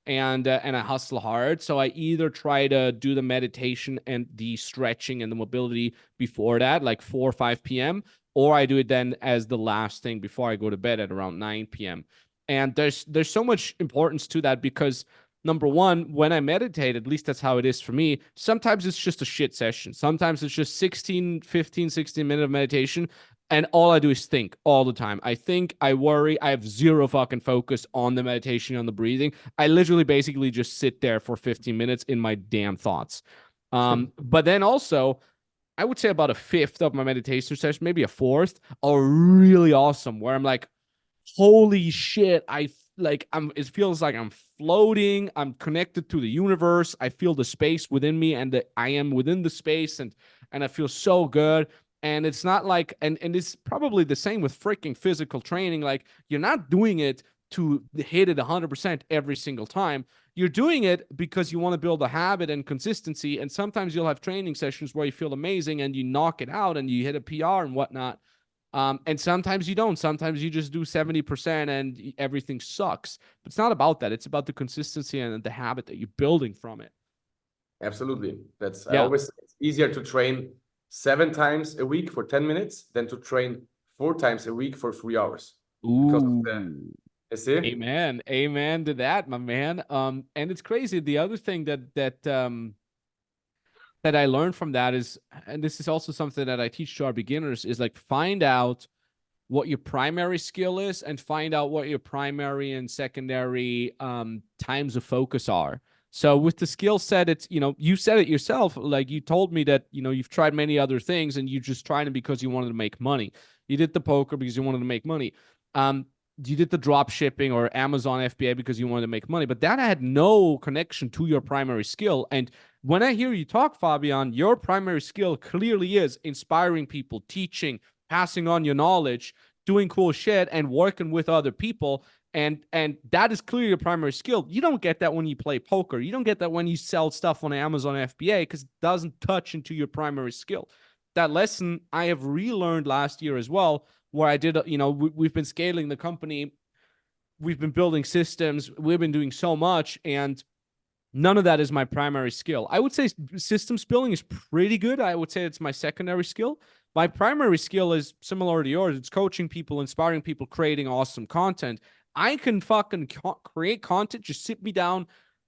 and I hustle hard. So I either try to do the meditation and the stretching and the mobility before that, like 4 or 5 p.m., or I do it then as the last thing before I go to bed at around 9 p.m. And there's so much importance to that because number one, when I meditate, at least that's how it is for me, sometimes it's just a shit session. Sometimes it's just 16, 15, 16 minutes of meditation. And all I do is think all the time. I think, I worry, I have zero fucking focus on the meditation, on the breathing. I literally basically just sit there for 15 minutes in my damn thoughts. But then also, I would say about a fifth of my meditation session, maybe a fourth, are really awesome where I'm like, holy shit, it feels like I'm floating, I'm connected to the universe, I feel the space within me and I am within the space and I feel so good. And it's not like, and it's probably the same with freaking physical training. Like you're not doing it to hit it 100% every single time. You're doing it because you want to build a habit and consistency. And sometimes you'll have training sessions where you feel amazing and you knock it out and you hit a PR and whatnot. And sometimes you don't. Sometimes you just do 70% and everything sucks. But it's not about that. It's about the consistency and the habit that you're building from it. Absolutely. I Yeah. always say it's easier to train 7 times a week for 10 minutes than to train 4 times a week for 3 hours. Because of you see? Amen to that, my man. And it's crazy. The other thing that I learned from that is, and this is also something that I teach to our beginners, is like find out what your primary skill is and find out what your primary and secondary times of focus are. So with the skill set, it's, you said it yourself, like you told me that, you've tried many other things and you just tried them because you wanted to make money. You did the poker because you wanted to make money. You did the drop shipping or Amazon FBA because you wanted to make money, but that had no connection to your primary skill. And when I hear you talk, Fabian, your primary skill clearly is inspiring people, teaching, passing on your knowledge, doing cool shit, and working with other people. And that is clearly your primary skill. You don't get that when you play poker. You don't get that when you sell stuff on Amazon FBA because it doesn't touch into your primary skill. That lesson I have relearned last year as well, where I did, we've been scaling the company. We've been building systems. We've been doing so much. And none of that is my primary skill. I would say systems building is pretty good. I would say it's my secondary skill. My primary skill is similar to yours. It's coaching people, inspiring people, creating awesome content. I can fucking create content. Just sit me down,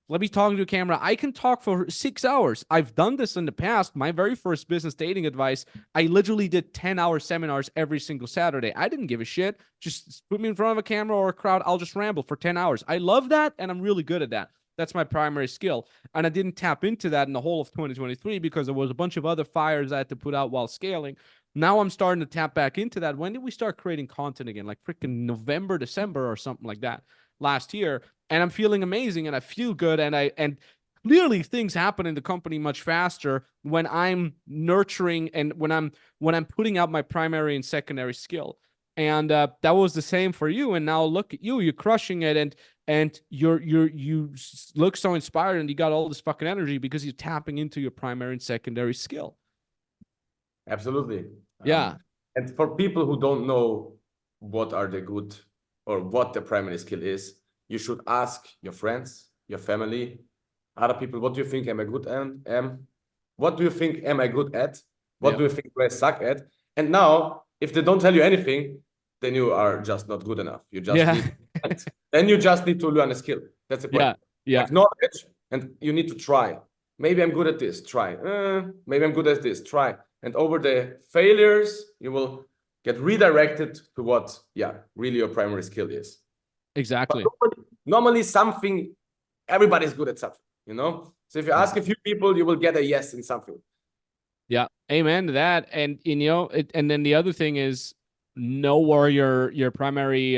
Let me talk to a camera. I can talk for 6 hours. I've done this in the past. My very first business dating advice, I literally did 10-hour seminars every single Saturday. I didn't give a shit. Just put me in front of a camera or a crowd. I'll just ramble for 10 hours. I love that, and I'm really good at that. That's my primary skill. And I didn't tap into that in the whole of 2023 because there was a bunch of other fires I had to put out while scaling. Now I'm starting to tap back into that. When did we start creating content again? Like freaking November, December or something like that last year. And I'm feeling amazing and I feel good. And clearly things happen in the company much faster when I'm nurturing and when I'm putting out my primary and secondary skill. And that was the same for you. And now look at you, you're crushing it. And you look so inspired and you got all this fucking energy because you're tapping into your primary and secondary skill. Absolutely. Yeah. And for people who don't know what are the good or what the primary skill is, you should ask your friends, your family, other people, what do you think am I good at? What do you think am I good at? What do you think do I suck at? And now, if they don't tell you anything, then you are just not good enough. You just need then you just need to learn a skill. That's the point. Yeah. Like knowledge, and you need to try. Maybe I'm good at this, try. Maybe I'm good at this, try. And over the failures, you will get redirected to what, really your primary skill is. Exactly. Normally something, everybody's good at something, you know? So if you ask a few people, you will get a yes in something. Yeah. Amen to that. And, and then the other thing is know where your primary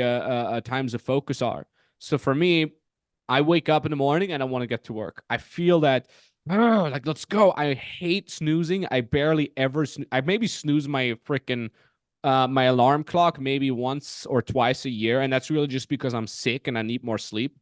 times of focus are. So for me, I wake up in the morning and I want to get to work. I feel that, like, let's go. I hate snoozing. I barely ever, I maybe snooze my freaking, my alarm clock maybe once or twice a year. And that's really just because I'm sick and I need more sleep.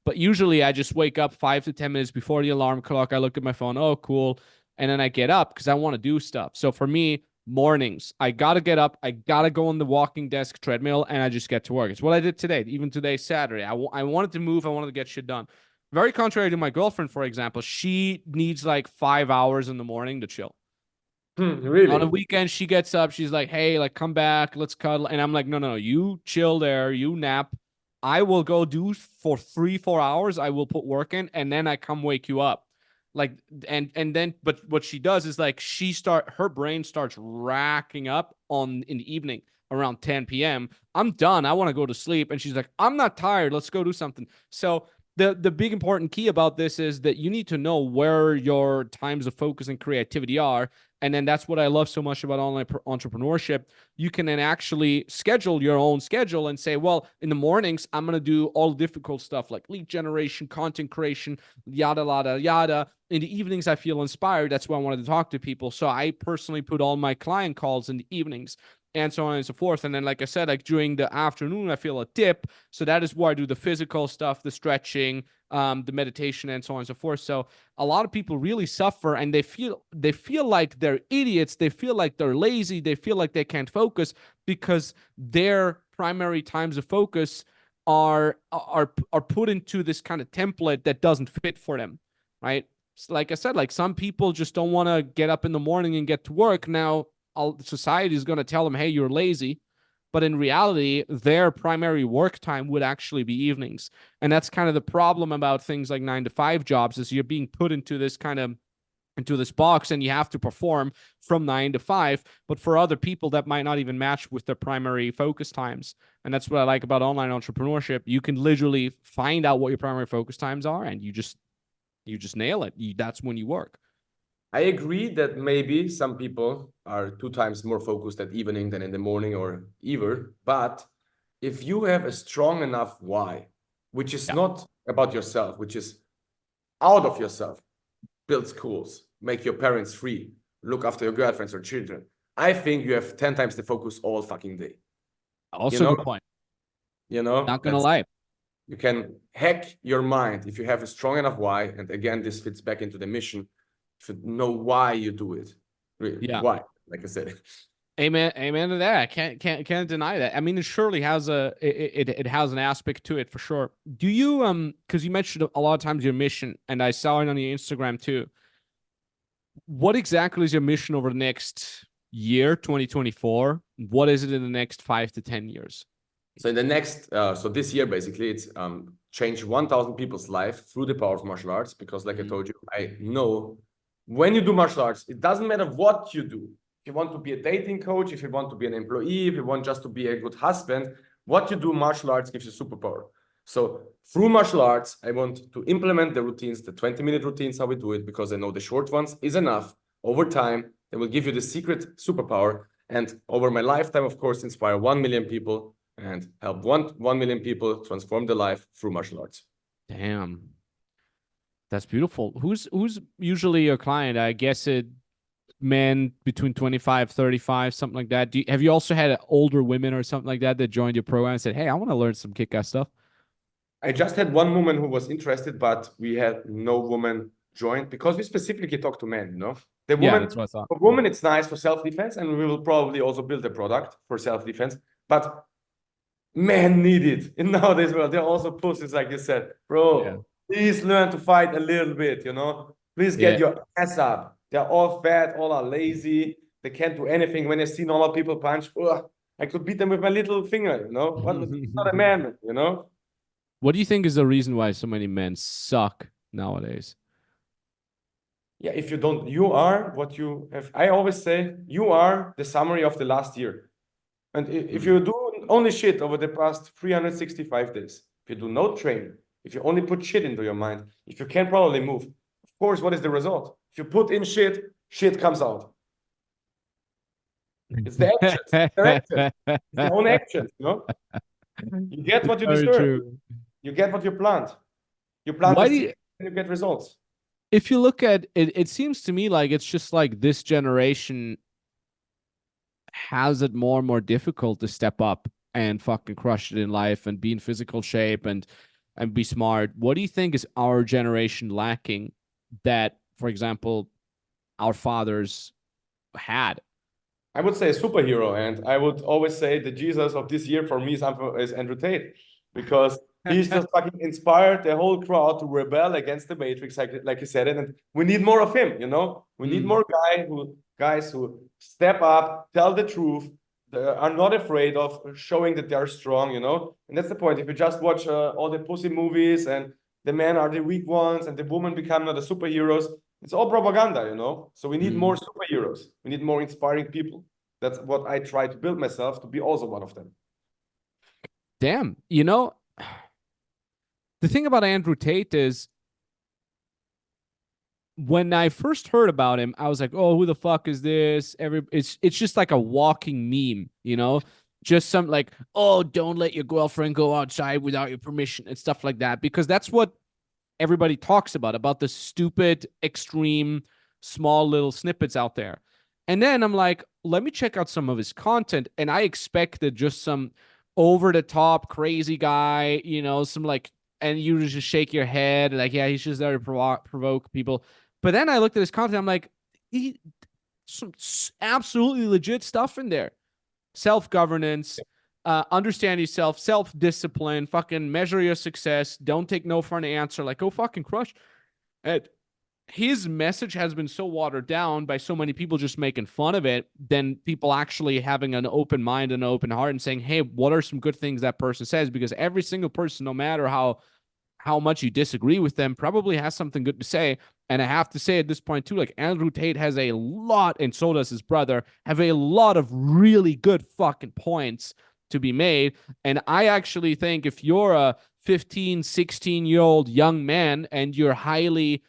But usually I just wake up 5 to 10 minutes before the alarm clock. I look at my phone. Oh, cool. And then I get up because I want to do stuff. So for me, mornings, I got to get up. I got to go on the walking desk treadmill and I just get to work. It's what I did today. Even today, Saturday. I wanted to move. I wanted to get shit done. Very contrary to my girlfriend, for example. She needs like 5 hours in the morning to chill. Really? On a weekend, she gets up. She's like, hey, like, come back. Let's cuddle. And I'm like, no. You chill there. You nap. I will go do for 3-4 hours. I will put work in and then I come wake you up. Like, and then, but what she does is like, her brain starts racking up in the evening around 10 p.m. I'm done. I want to go to sleep. And she's like, I'm not tired. Let's go do something. So the big important key about this is that you need to know where your times of focus and creativity are. And then that's what I love so much about online entrepreneurship. You can then actually schedule your own schedule and say, well, in the mornings, I'm going to do all difficult stuff like lead generation, content creation, yada, yada, yada. In the evenings, I feel inspired. That's why I wanted to talk to people. So I personally put all my client calls in the evenings and so on and so forth. And then, like I said, like during the afternoon, I feel a dip. So that is where I do the physical stuff, the stretching, the meditation, and so on and so forth. So a lot of people really suffer and they feel like they're idiots. They feel like they're lazy. They feel like they can't focus because their primary times of focus are put into this kind of template that doesn't fit for them, right? So like I said, like some people just don't want to get up in the morning and get to work. Now, society is going to tell them, hey, you're lazy. But in reality, their primary work time would actually be evenings. And that's kind of the problem about things like 9-to-5 jobs is you're being put into this box and you have to perform from 9 to 5. But for other people, that might not even match with their primary focus times. And that's what I like about online entrepreneurship. You can literally find out what your primary focus times are and you just nail it. That's when you work. I agree that maybe some people are 2 times more focused at evening than in the morning or either. But if you have a strong enough why, which is not about yourself, which is out of yourself, build schools, make your parents free, look after your girlfriends or children, I think you have 10 times the focus all fucking day. Also good point. Not gonna lie. You can hack your mind if you have a strong enough why. And again, this fits back into the mission. If you know why you do it. Really, why? Like I said. Amen to that. I can't deny that. I mean, it surely has it has an aspect to it for sure. Do you because you mentioned a lot of times your mission, and I saw it on your Instagram too. What exactly is your mission over the next year, 2024? What is it in the next 5 to 10 years? So in the next, so this year basically, it's change 1,000 people's life through the power of martial arts, because like I told you, I know when you do martial arts, it doesn't matter what you do. If you want to be a dating coach, if you want to be an employee, if you want just to be a good husband, what you do, martial arts gives you superpower. So through martial arts, I want to implement the routines, the 20-minute routines, how we do it, because I know the short ones is enough. Over time, they will give you the secret superpower. And over my lifetime, of course, inspire 1 million people and help 1 million people transform their life through martial arts. Damn. That's beautiful. Who's usually your client? I guess it men between 25, 35, something like that. Have you also had older women or something like that joined your program and said, hey, I want to learn some kick-ass stuff? I just had one woman who was interested, but we had no woman join because we specifically talk to men, you know? The woman, that's what I thought. for women, it's nice for self-defense, and we will probably also build a product for self-defense, but men need it in nowadays world. They're also pussies, like you said. Bro, please learn to fight a little bit, you know? Please get your ass up. They're all fat, all are lazy. They can't do anything. When they see normal people punch, I could beat them with my little finger, you know? What? It's not a man, you know? What do you think is the reason why so many men suck nowadays? Yeah, if you don't, you are what you have. I always say you are the summary of the last year. And if you do only shit over the past 365 days, if you do no training, if you only put shit into your mind, if you can't probably move, of course, what is the result? If you put in shit, shit comes out. It's the actions. It's their actions. It's their own actions, you know? You get what you deserve. True. You get what you plant. You plant the seed and you get results. If you look at it, it seems to me like it's just like this generation has it more and more difficult to step up and fucking crush it in life and be in physical shape and be smart. What do you think is our generation lacking that, for example, our fathers had? I would say a superhero, and I would always say the Jesus of this year for me is Andrew Tate, because he's just fucking inspired the whole crowd to rebel against the Matrix, like you said it, and we need more of him, you know? We need more guys who step up, tell the truth, are not afraid of showing that they're strong, you know? And that's the point. If you just watch all the pussy movies and the men are the weak ones and the women become not the superheroes, it's all propaganda, you know? So we need more superheroes. We need more inspiring people. That's what I try to build myself to be also one of them. Damn. You know, the thing about Andrew Tate is when I first heard about him, I was like, oh, who the fuck is this? It's just like a walking meme, you know? Just some like, oh, don't let your girlfriend go outside without your permission and stuff like that. Because that's what everybody talks about the stupid, extreme, small little snippets out there. And then I'm like, let me check out some of his content. And I expected just some over-the-top crazy guy, you know, some like, and you just shake your head like, yeah, he's just there to provoke people. But then I looked at his content. I'm like, some absolutely legit stuff in there. Self-governance, understand yourself, self-discipline, fucking measure your success. Don't take no for an answer. Like, go fucking crush. And his message has been so watered down by so many people just making fun of it than people actually having an open mind and an open heart and saying, hey, what are some good things that person says? Because every single person, no matter how much you disagree with them, probably has something good to say. And I have to say at this point too, like Andrew Tate has a lot, and so does his brother, have a lot of really good fucking points to be made. And I actually think if you're a 15, 16-year-old young man and you're highly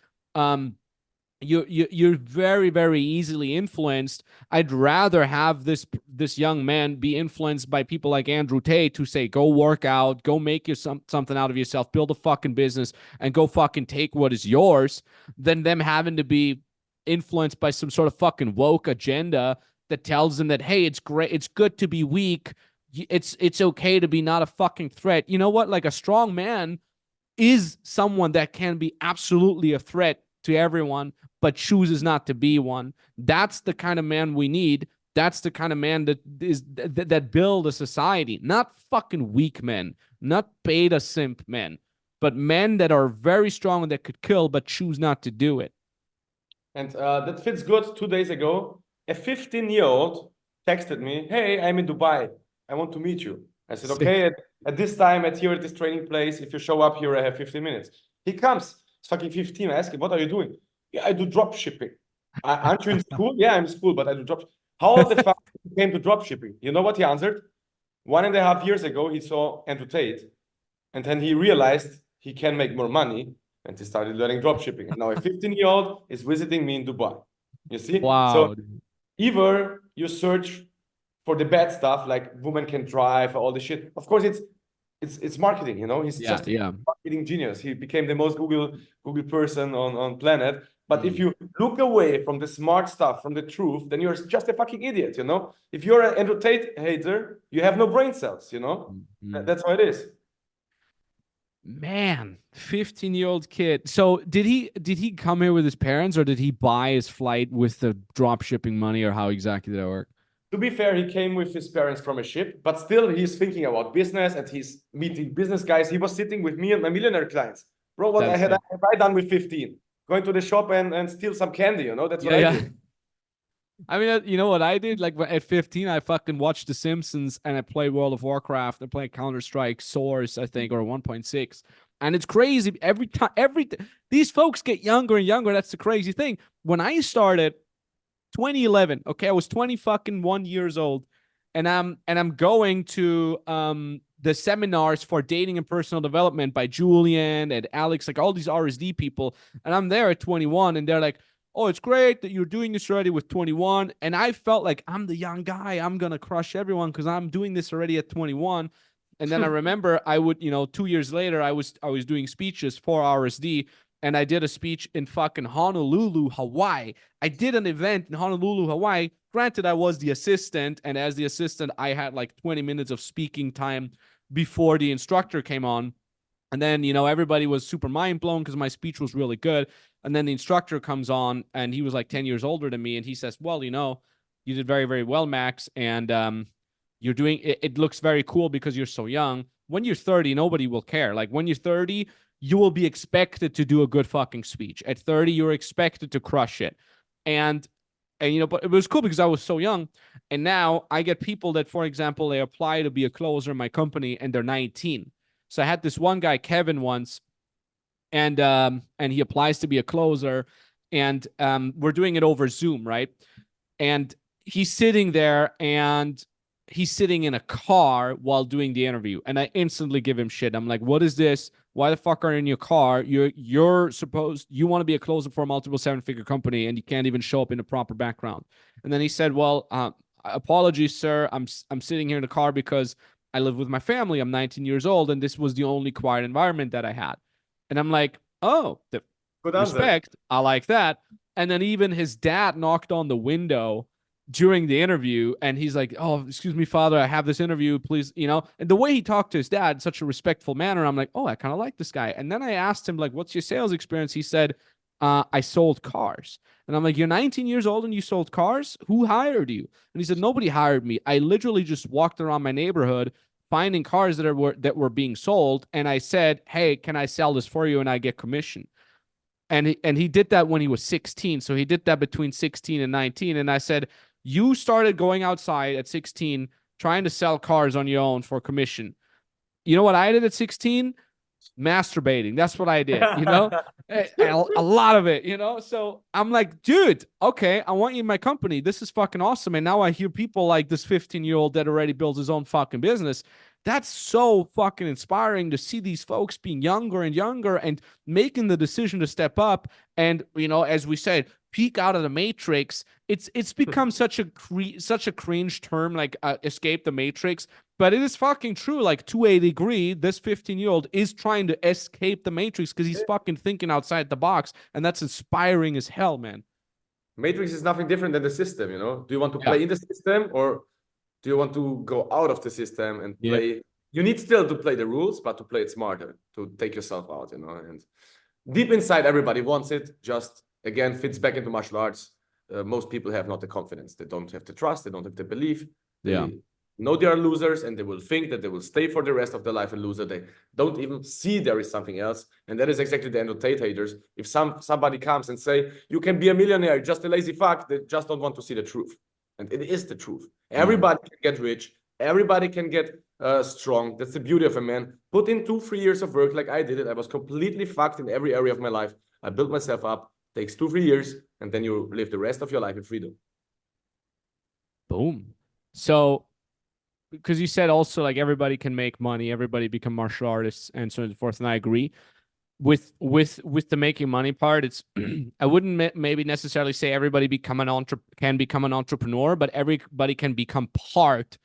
you're very, very easily influenced, I'd rather have this young man be influenced by people like Andrew Tate who say, go work out, go make something out of yourself, build a fucking business, and go fucking take what is yours, than them having to be influenced by some sort of fucking woke agenda that tells them that, hey, it's great, it's good to be weak, it's okay to be not a fucking threat. You know what? Like a strong man is someone that can be absolutely a threat to everyone, but chooses not to be one. That's the kind of man we need. That's the kind of man that build a society, not fucking weak men, not beta simp men, but men that are very strong and that could kill, but choose not to do it. And that fits good. 2 days ago, a 15-year-old texted me, hey, I'm in Dubai. I want to meet you. I said, okay, at this time, here at this training place, if you show up here, I have 15 minutes. He comes, it's fucking 15. I ask him, what are you doing? Yeah, I do drop shipping. Aren't you in school? Yeah, I'm in school, but I do drop. How the fuck you came to drop shipping? You know what he answered? 1.5 years ago, he saw Andrew Tate, and then he realized he can make more money, and he started learning drop shipping. And now a 15-year-old is visiting me in Dubai. You see? Wow. So either you search for the bad stuff, like women can drive, all the shit. Of course, it's marketing, you know. He's just a marketing genius. He became the most Google person on planet. But if you look away from the smart stuff, from the truth, then you're just a fucking idiot, you know. If you're an Andrew Tate hater, you have no brain cells, you know. That's how it is. Man, 15-year-old kid. So did he come here with his parents, or did he buy his flight with the drop shipping money, or how exactly did that work? To be fair, he came with his parents from a ship, but still he's thinking about business and he's meeting business guys. He was sitting with me and my millionaire clients. Bro, what have I done with 15? Going to the shop and steal some candy, you know? That's what I did. I mean, you know what I did? Like at 15, I fucking watched The Simpsons and I played World of Warcraft. I played Counter-Strike Source, I think, or 1.6. And it's crazy. These folks get younger and younger. That's the crazy thing. When I started 2011, okay, I was 21 years old, and I'm going to the seminars for dating and personal development by Julian and Alex, like all these RSD people, and I'm there at 21, and they're like, oh, it's great that you're doing this already with 21. And I felt like I'm the young guy. I'm going to crush everyone because I'm doing this already at 21. And then I remember I would, 2 years later, I was doing speeches for RSD, and I did a speech in fucking Honolulu, Hawaii. I did an event in Honolulu, Hawaii. Granted, I was the assistant, and as the assistant, I had like 20 minutes of speaking time before the instructor came on. And then, everybody was super mind blown because my speech was really good. And then the instructor comes on, and he was like 10 years older than me. And he says, well, you did very, very well, Max. And you're doing it. It looks very cool because you're so young. When you're 30, nobody will care. Like when you're 30, you will be expected to do a good fucking speech. At 30, you're expected to crush it. And but it was cool because I was so young. And now I get people that, for example, they apply to be a closer in my company and they're 19. So I had this one guy, Kevin, once, and he applies to be a closer, and we're doing it over Zoom, right? And he's sitting there, and he's sitting in a car while doing the interview, and I instantly give him shit. I'm like, what is this? Why the fuck are you in your car? You want to be a closer for a multiple 7-figure company, and you can't even show up in a proper background. And then he said, well, apologies, sir. I'm sitting here in the car because I live with my family. I'm 19 years old, and this was the only quiet environment that I had. And I'm like, oh, respect. I like that. And then even his dad knocked on the window during the interview, and he's like, oh, excuse me, father, I have this interview, please, and the way he talked to his dad in such a respectful manner, I'm like, oh, I kind of like this guy. And then I asked him, like, what's your sales experience? He said, I sold cars. And I'm like, you're 19 years old and you sold cars? Who hired you? And he said, nobody hired me. I literally just walked around my neighborhood finding cars that were being sold, and I said, hey, can I sell this for you? And I get commission. And he did that when he was 16. So he did that between 16 and 19. And I said, you started going outside at 16 trying to sell cars on your own for commission. You know what I did at 16? Masturbating. That's what I did, a lot of it, So I'm like, dude, okay, I want you in my company. This is fucking awesome. And now I hear people like this 15-year-old that already built his own fucking business. That's so fucking inspiring to see these folks being younger and younger and making the decision to step up. And, as we said, peek out of the matrix. It's become such a cringe term, like escape the matrix. But it is fucking true. Like, to a degree, this 15-year-old is trying to escape the matrix because he's fucking thinking outside the box. And that's inspiring as hell, man. Matrix is nothing different than the system, Do you want to play in the system, or do you want to go out of the system and play? Yeah. You need still to play the rules, but to play it smarter, to take yourself out, And deep inside, everybody wants it. Just, again, fits back into martial arts. Most people have not the confidence. They don't have the trust. They don't have the belief. They know they are losers, and they will think that they will stay for the rest of their life a loser. They don't even see there is something else. And that is exactly the end of Tate haters. If somebody comes and say, you can be a millionaire, just a lazy fuck, they just don't want to see the truth. And it is the truth. Everybody can get rich. Everybody can get strong. That's the beauty of a man. Put in 2-3 years of work like I did it. I was completely fucked in every area of my life. I built myself up. Takes 2-3 years, and then you live the rest of your life in freedom. Boom. So, because you said also like everybody can make money, everybody become martial artists, and so forth, and I agree with the making money part. It's I wouldn't maybe necessarily say everybody can become an entrepreneur, but everybody can become part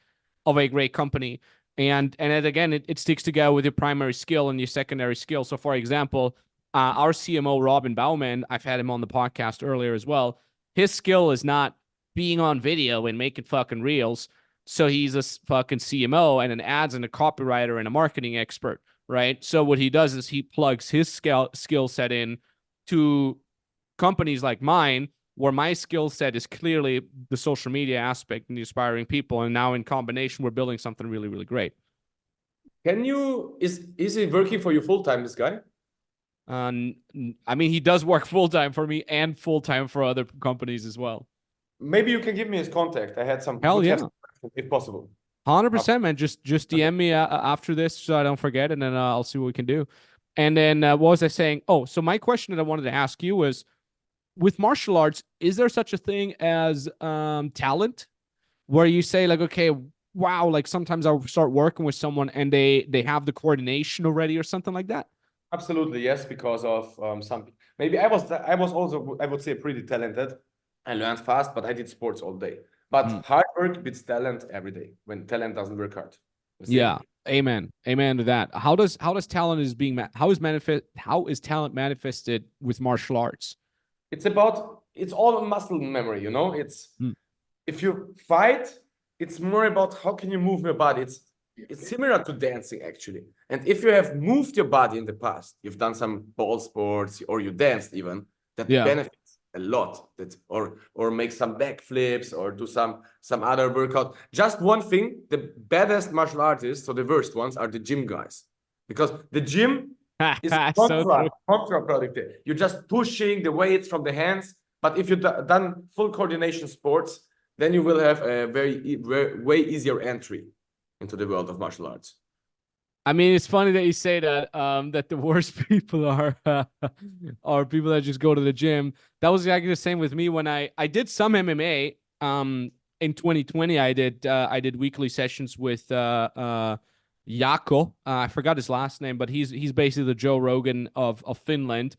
of a great company. And again, it sticks together with your primary skill and your secondary skill. So, for example, our CMO Robin Bauman, I've had him on the podcast earlier as well. His skill is not being on video and making fucking reels. So he's a fucking CMO and an ads and a copywriter and a marketing expert, right? So what he does is he plugs his skill set in to companies like mine, where my skill set is clearly the social media aspect and the inspiring people. And now in combination, we're building something really, really great. Is he working for you full-time, this guy? I mean, he does work full-time for me and full-time for other companies as well. Maybe you can give me his contact. I had some. Hell yeah. If possible. 100%, man. Just DM me after this so I don't forget, and then I'll see what we can do. And then what was I saying? Oh, so my question that I wanted to ask you was, with martial arts, is there such a thing as talent, where you say like, okay, wow, like sometimes I'll start working with someone and they have the coordination already or something like that? Absolutely, yes, because of some. Maybe I was also, I would say, pretty talented. I learned fast, but I did sports all day. But hard work beats talent every day when talent doesn't work hard. Yeah. Amen. Amen to that. How is talent how is talent manifested with martial arts? It's all muscle memory, you know? If you fight, it's more about how can you move your body. It's similar to dancing, actually. And if you have moved your body in the past, you've done some ball sports or you danced even, that benefits a lot. Or make some backflips or do some other workout. Just one thing, the baddest martial artists, so the worst ones, are the gym guys. Because the gym is counterproductive. You're just pushing the weights from the hands. But if you've done full coordination sports, then you will have a way easier entry into the world of martial arts. I mean, it's funny that you say that, that the worst people are people that just go to the gym. That was exactly the same with me when I did some MMA. In 2020, I did weekly sessions with Jaakko. I forgot his last name, but he's basically the Joe Rogan of Finland.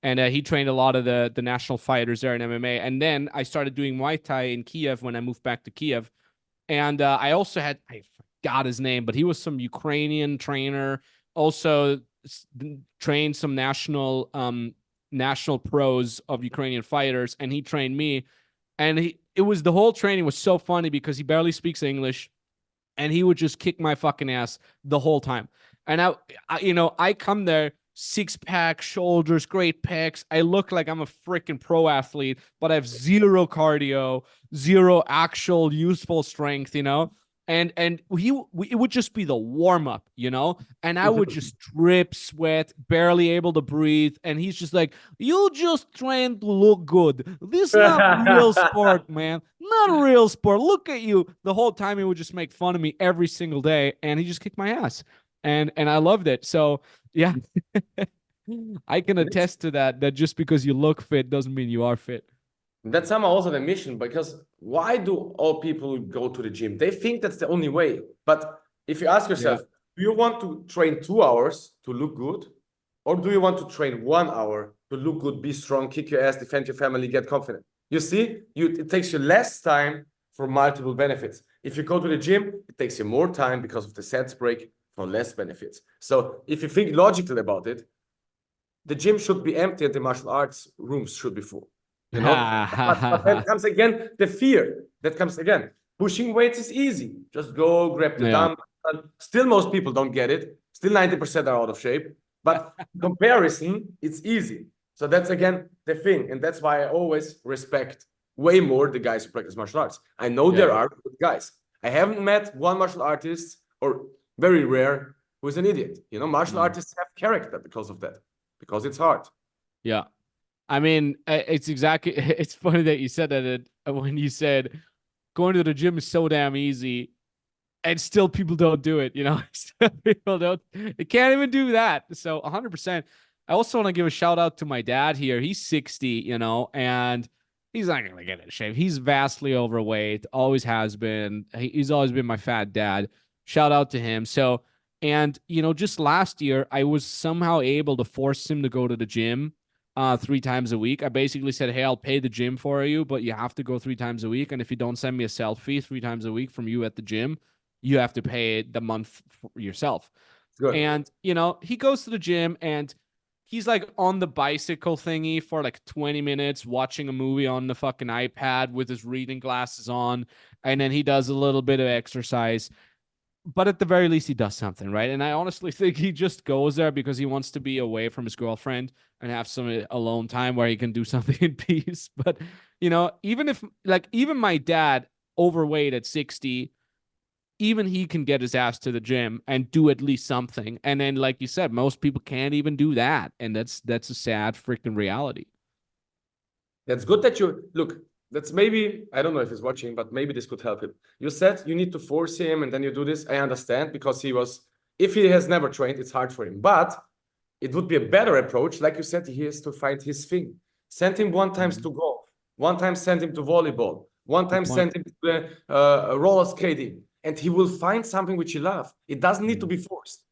And he trained a lot of the national fighters there in MMA. And then I started doing Muay Thai in Kiev when I moved back to Kiev. And I also had, I forgot his name, but he was some Ukrainian trainer, also trained some national pros of Ukrainian fighters. And he trained me. And the whole training was so funny because he barely speaks English. And he would just kick my fucking ass the whole time. And I come there, 6-pack, shoulders, great pecs. I look like I'm a freaking pro athlete, but I have zero cardio, zero actual useful strength, And it would just be the warm up, and I would just drip sweat, barely able to breathe. And he's just like, "You just train to look good. This is not real sport, man. Not a real sport. Look at you." The whole time he would just make fun of me every single day, and he just kicked my ass. And I loved it. So yeah, I can attest to that just because you look fit doesn't mean you are fit. That's somehow also the mission, because why do all people go to the gym? They think that's the only way. But if you ask yourself, do you want to train 2 hours to look good? Or do you want to train 1 hour to look good, be strong, kick your ass, defend your family, get confident? You see, it takes you less time for multiple benefits. If you go to the gym, it takes you more time because of the sets break for less benefits. So if you think logically about it, the gym should be empty and the martial arts rooms should be full. But then comes again the fear. That comes again. Pushing weights is easy. Just go grab the dumbbell. Still, most people don't get it. Still, 90% are out of shape. But comparison, it's easy. So that's again the thing, and that's why I always respect way more the guys who practice martial arts. I know there are good guys. I haven't met one martial artist, or very rare, who is an idiot. Martial artists have character because of that, because it's hard. Yeah. I mean, it's funny that you said that when you said going to the gym is so damn easy. and still people don't do it, you know. Still people don't, they can't even do that. So 100%. I also want to give a shout out to my dad here. He's 60, you know, and he's not gonna get in shape. He's vastly overweight, always has been. He's always been my fat dad. Shout out to him. So, and you know, just last year I was somehow able to force him to go to the gym 3 times a week. I basically said, hey, I'll pay the gym for you, but you have to go 3 times a week. And if you don't send me a selfie 3 times a week from you at the gym, you have to pay the month for yourself. Good. And, you know, he goes to the gym and he's like on the bicycle thingy for like 20 minutes, watching a movie on the fucking iPad with his reading glasses on. And then he does a little bit of exercise. But at the very least, he does something, right? And I honestly think he just goes there because he wants to be away from his girlfriend and have some alone time where he can do something in peace. But, you know, even if, like, even my dad, overweight at 60, even he can get his ass to the gym and do at least something. And then, like you said, most people can't even do that. And that's a sad freaking reality. That's good that you look. That's maybe, I don't know if he's watching, but maybe this could help him. You said you need to force him and then you do this. I understand, because if he has never trained, it's hard for him. But it would be a better approach. Like you said, he has to find his thing. Send him one time to golf, one time send him to volleyball, one time send him to roller skating, and he will find something which he loves. It doesn't need to be forced.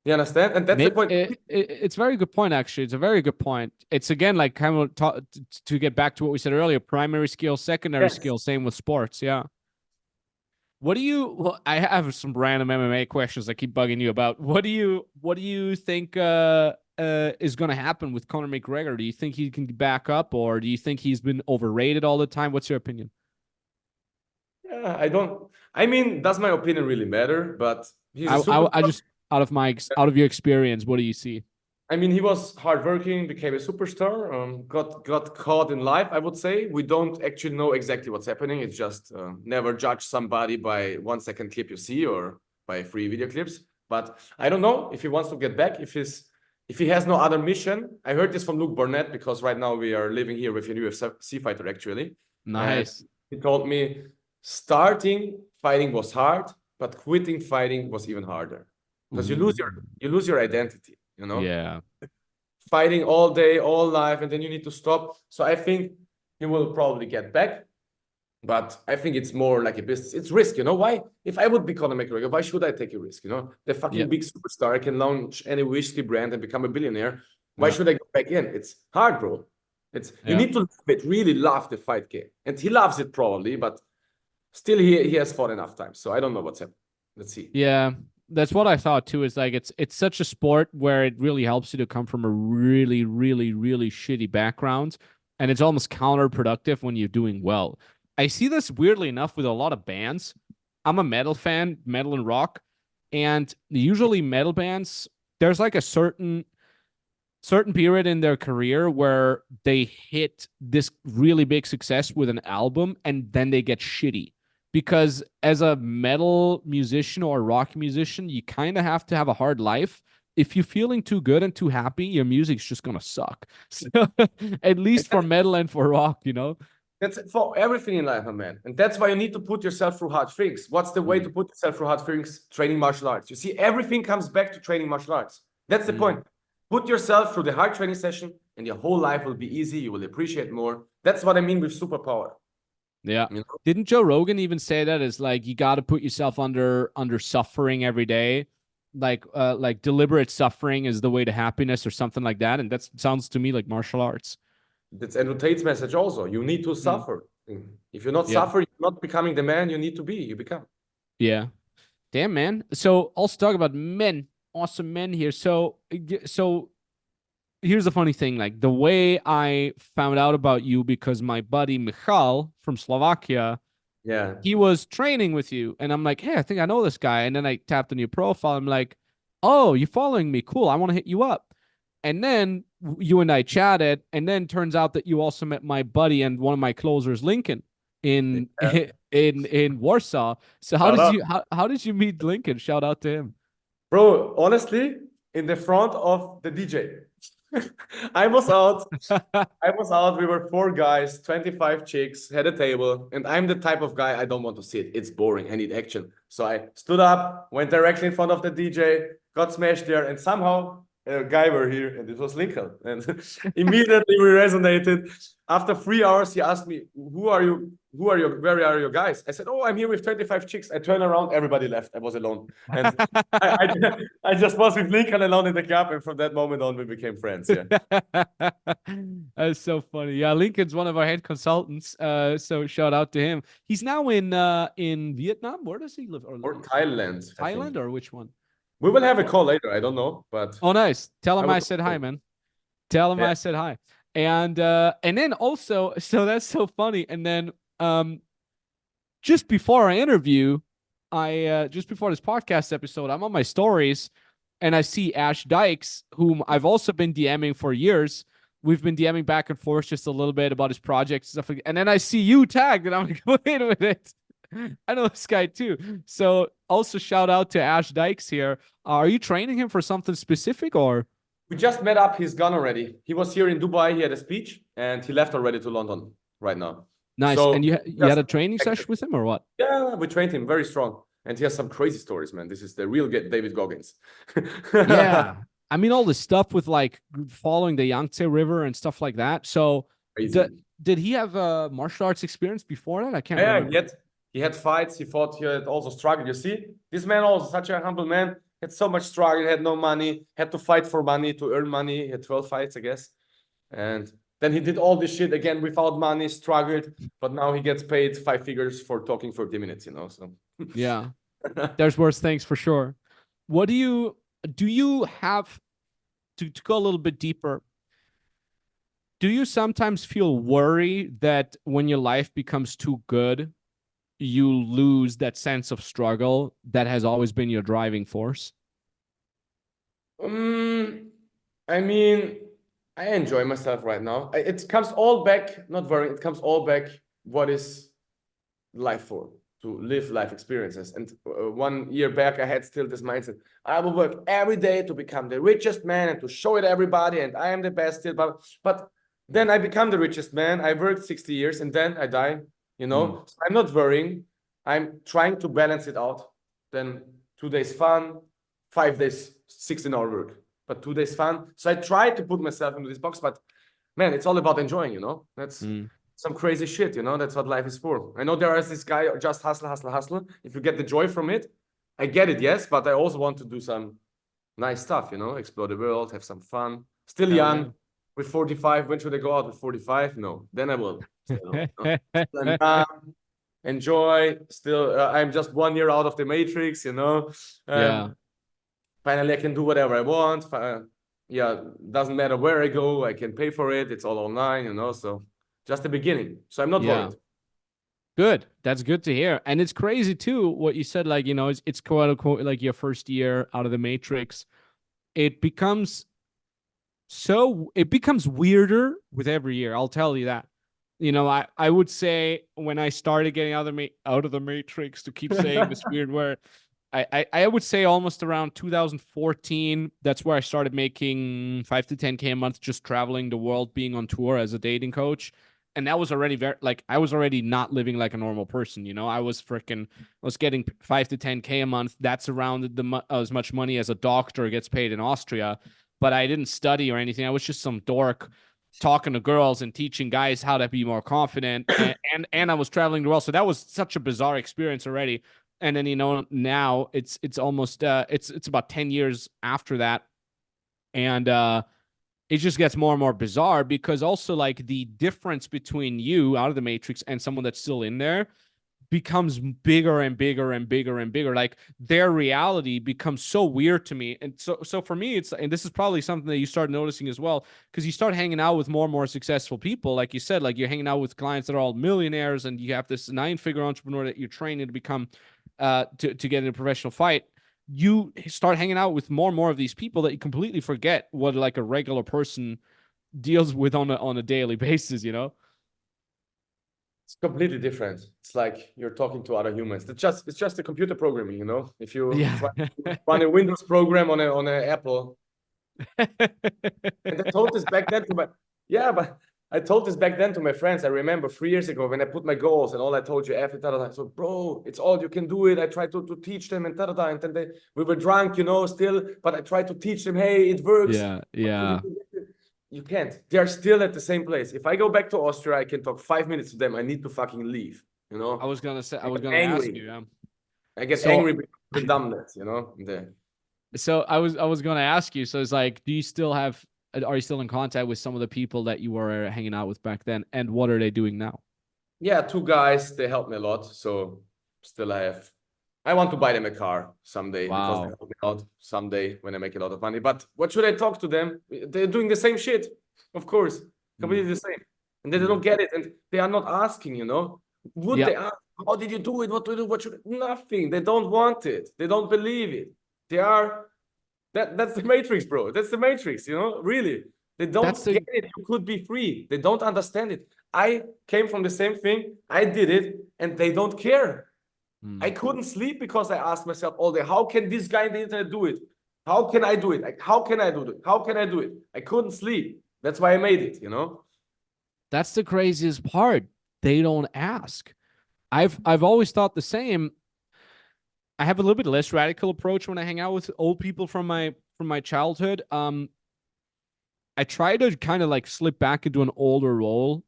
You understand? And that's the point. It's a very good point, actually. It's a very good point. It's, again, like, kind of to get back to what we said earlier, primary skill, secondary skill, same with sports. Yeah. Well, I have some random MMA questions I keep bugging you about. What do you think is going to happen with Conor McGregor? Do you think he can back up, or do you think he's been overrated all the time? What's your opinion? I mean, does my opinion really matter? But he's a super. I just, out of your experience, what do you see? I mean, he was hardworking, became a superstar, got caught in life, I would say. We don't actually know exactly what's happening. It's just never judge somebody by 1 second clip you see or by 3 video clips. But I don't know if he wants to get back, if he has no other mission. I heard this from Luke Burnett, because right now we are living here with a UFC fighter, actually. Nice. And he told me starting fighting was hard, but quitting fighting was even harder. Because you lose your identity, you know. Yeah. Fighting all day, all life, and then you need to stop. So I think he will probably get back, but I think it's more like a business. It's risk, you know. Why? If I would be Conor McGregor, why should I take a risk? You know, the fucking big superstar. I can launch any whiskey brand and become a billionaire. Why should I go back in? It's hard, bro. You need to love it, really love the fight game, and he loves it probably, but still he has fought enough times. So I don't know what's happening. Let's see. Yeah. That's what I thought too. Is like it's such a sport where it really helps you to come from a really, really, really shitty background, and it's almost counterproductive when you're doing well. I see this weirdly enough with a lot of bands. I'm a metal fan, metal and rock, and usually metal bands, there's like a certain period in their career where they hit this really big success with an album and then they get shitty. Because as a metal musician or a rock musician, you kind of have to have a hard life. If you're feeling too good and too happy, your music's just going to suck. So, at least for metal and for rock, you know? That's for everything in life, my man. And that's why you need to put yourself through hard things. What's the way to put yourself through hard things? Training martial arts. You see, everything comes back to training martial arts. That's the point. Put yourself through the hard training session and your whole life will be easy. You will appreciate more. That's what I mean with superpower. Yeah. You know? Didn't Joe Rogan even say that? It's like you got to put yourself under suffering every day. Like deliberate suffering is the way to happiness or something like that. And that sounds to me like martial arts. That's Andrew Tate's message also. You need to suffer. If you're not suffering, you're not becoming the man you need to be. You become. Yeah. Damn, man. So also talk about men. Awesome men here. So here's the funny thing. Like, the way I found out about you, because my buddy Michal from Slovakia, he was training with you. And I'm like, hey, I think I know this guy. And then I tapped on your profile. I'm like, oh, you're following me. Cool. I want to hit you up. And then you and I chatted. And then turns out that you also met my buddy and one of my closers, Lincoln, in Warsaw. So how did you meet Lincoln? Shout out to him. Bro, honestly, in the front of the DJ. I was out. I was out. We were 4 guys, 25 chicks, had a table, and I'm the type of guy I don't want to sit. It's boring. I need action. So I stood up, went directly in front of the DJ, got smashed there, and somehow a guy were here, and it was Lincoln. And immediately we resonated. After 3 hours, he asked me, "Who are you? Who are you? Where are your guys?" I said, "Oh, I'm here with 25 chicks." I turned around, everybody left. I was alone, and I just was with Lincoln alone in the club, and from that moment on, we became friends. Yeah. That's so funny. Yeah, Lincoln's one of our head consultants. So shout out to him. He's now in Vietnam. Where does he live? Or Thailand, I think. Thailand or which one? We will have a call later. I don't know, but oh, nice. Tell him I said hi, man. Tell him I said hi. And then also, so that's so funny. And then just before our interview, just before this podcast episode, I'm on my stories and I see Ash Dykes, whom I've also been DMing for years. We've been DMing back and forth just a little bit about his projects and stuff like that. And then I see you tagged and I'm like, wait a minute. I know this guy too. So also shout out to Ash Dykes here. Are you training him for something specific or? We just met up. He's gone already. He was here in Dubai. He had a speech and he left already to London right now. Nice. So and you had a training session with him or what? Yeah, we trained him very strong. And he has some crazy stories, man. This is the real David Goggins. Yeah. I mean, all the stuff with like following the Yangtze River and stuff like that. So did he have a martial arts experience before that? I can't remember. Yeah, he had fights. He fought. He had also struggled. You see, this man also such a humble man. Had so much struggle. Had no money. Had to fight for money to earn money. He had 12 fights, I guess. And then he did all this shit again without money. Struggled, but now he gets paid 5 figures for talking 30 minutes. You know, so yeah, there's worse things for sure. What do you have to go a little bit deeper? Do you sometimes feel worried that when your life becomes too good, you lose that sense of struggle that has always been your driving force? I mean, I enjoy myself right now. It comes all back, not worrying, it comes all back. What is life for? To live life experiences. And 1 year back, I had still this mindset. I will work every day to become the richest man and to show it to everybody. And I am the best still. But then I become the richest man. I worked 60 years and then I die, you know. So I'm not worrying. I'm trying to balance it out. Then 2 days fun, 5 days, 16-hour work, but 2 days fun. So I try to put myself into this box, but man, it's all about enjoying, you know. That's some crazy shit, you know. That's what life is for. I know there is this guy, just hustle, hustle, hustle. If you get the joy from it, I get it, yes, but I also want to do some nice stuff, you know, explore the world, have some fun. Still young, with 45. When should I go out with 45? No, then I will. Enjoy. Still, I'm just 1 year out of the matrix, you know. Finally, I can do whatever I want. Doesn't matter where I go. I can pay for it. It's all online, you know, so just the beginning. So I'm not worried. Good. That's good to hear. And it's crazy too, what you said, like, you know, it's quote unquote like your first year out of the matrix. It becomes weirder with every year. I'll tell you that. You know, I would say when I started getting out of the matrix, to keep saying this weird word, I would say almost around 2014, that's where I started making 5 to 10K a month, just traveling the world, being on tour as a dating coach. And that was already I was already not living like a normal person, you know. I was getting 5 to 10K a month. That's around as much money as a doctor gets paid in Austria. But I didn't study or anything. I was just some dork talking to girls and teaching guys how to be more confident. And I was traveling the world. So that was such a bizarre experience already. And then, you know, now it's almost it's about 10 years after that. And it just gets more and more bizarre because also like the difference between you out of the matrix and someone that's still in there becomes bigger and bigger and bigger and bigger. Like their reality becomes so weird to me. And so for me, and this is probably something that you start noticing as well, because you start hanging out with more and more successful people. Like you said, like you're hanging out with clients that are all millionaires and you have this 9-figure entrepreneur that you're training to become, to get in a professional fight. You start hanging out with more and more of these people that you completely forget what like a regular person deals with on a daily basis, you know? It's completely different. It's like you're talking to other humans. It's just a computer programming, you know. If you run a Windows program on an Apple, And I told this back then to my, yeah, but I told this back then to my friends. I remember 3 years ago when I put my goals and all I told you after that. So, bro, it's all you can do it. I tried to teach them and da. And then we were drunk, you know, still, but I tried to teach them, hey, it works. Yeah, yeah. You can't. They are still at the same place. If I go back to Austria, I can talk 5 minutes to them. I need to fucking leave, you know? I was gonna say, I I was get gonna ask angry. you. Yeah. I get So, angry because of the dumbness, you know? so I was gonna ask you. So it's like, do you still have? Are you still in contact with some of the people that you were hanging out with back then? And what are they doing now? Yeah, 2 guys, they help me a lot. So still I want to buy them a car someday because they Wow. help me out someday when I make a lot of money. But what should I talk to them? They're doing the same shit, of course, completely the same. And they don't get it. And they are not asking, you know? Would Yeah, they ask, how did you do it? What do you do? What should nothing? They don't want it. They don't believe it. They are that's the matrix, bro. That's the matrix, you know, really. They that's don't the get it. You could be free. They don't understand it. I came from the same thing. I did it, and they don't care. I couldn't sleep because I asked myself all day, how can this guy in the internet do it? How can I do it? Like, how can I do it? How can I do it? I couldn't sleep. That's why I made it, you know? that's the craziest part. They don't ask. I've always thought the same. I have a little bit less radical approach when I hang out with old people from my childhood. I try to kind of like slip back into an older role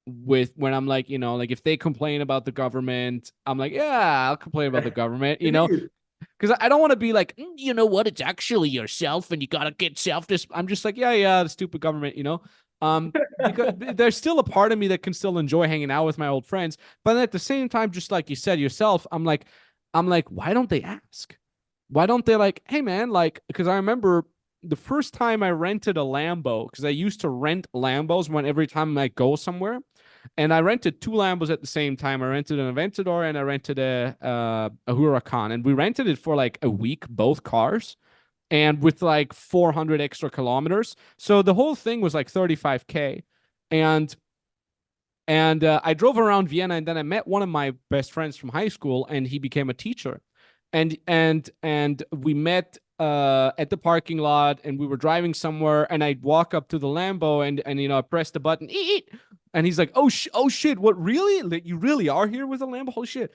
with when I'm like, like if they complain about the government, I'm like, yeah, I'll complain about the government, because I don't want to be like, you know what, it's actually yourself and you gotta get self this. I'm just like, yeah, the stupid government. Because there's still a part of me that can still enjoy hanging out with my old friends, but at the same time, just like you said yourself, I'm like, why don't they ask? Why don't they like, hey man, like, because I remember the first time I rented a Lambo, because I used to rent Lambos when every time I go somewhere, and I rented 2 Lambos at the same time. I rented an Aventador and I rented a Huracan, and we rented it for like a week, both cars, and with like 400 extra kilometers. So the whole thing was like 35K, and I drove around Vienna, and then I met one of my best friends from high school, and he became a teacher, and we met at the parking lot, and we were driving somewhere, and I'd walk up to the Lambo, and I press the button, eat, and he's like, oh shit, what, really? Like, you really are here with a Lambo? Holy shit!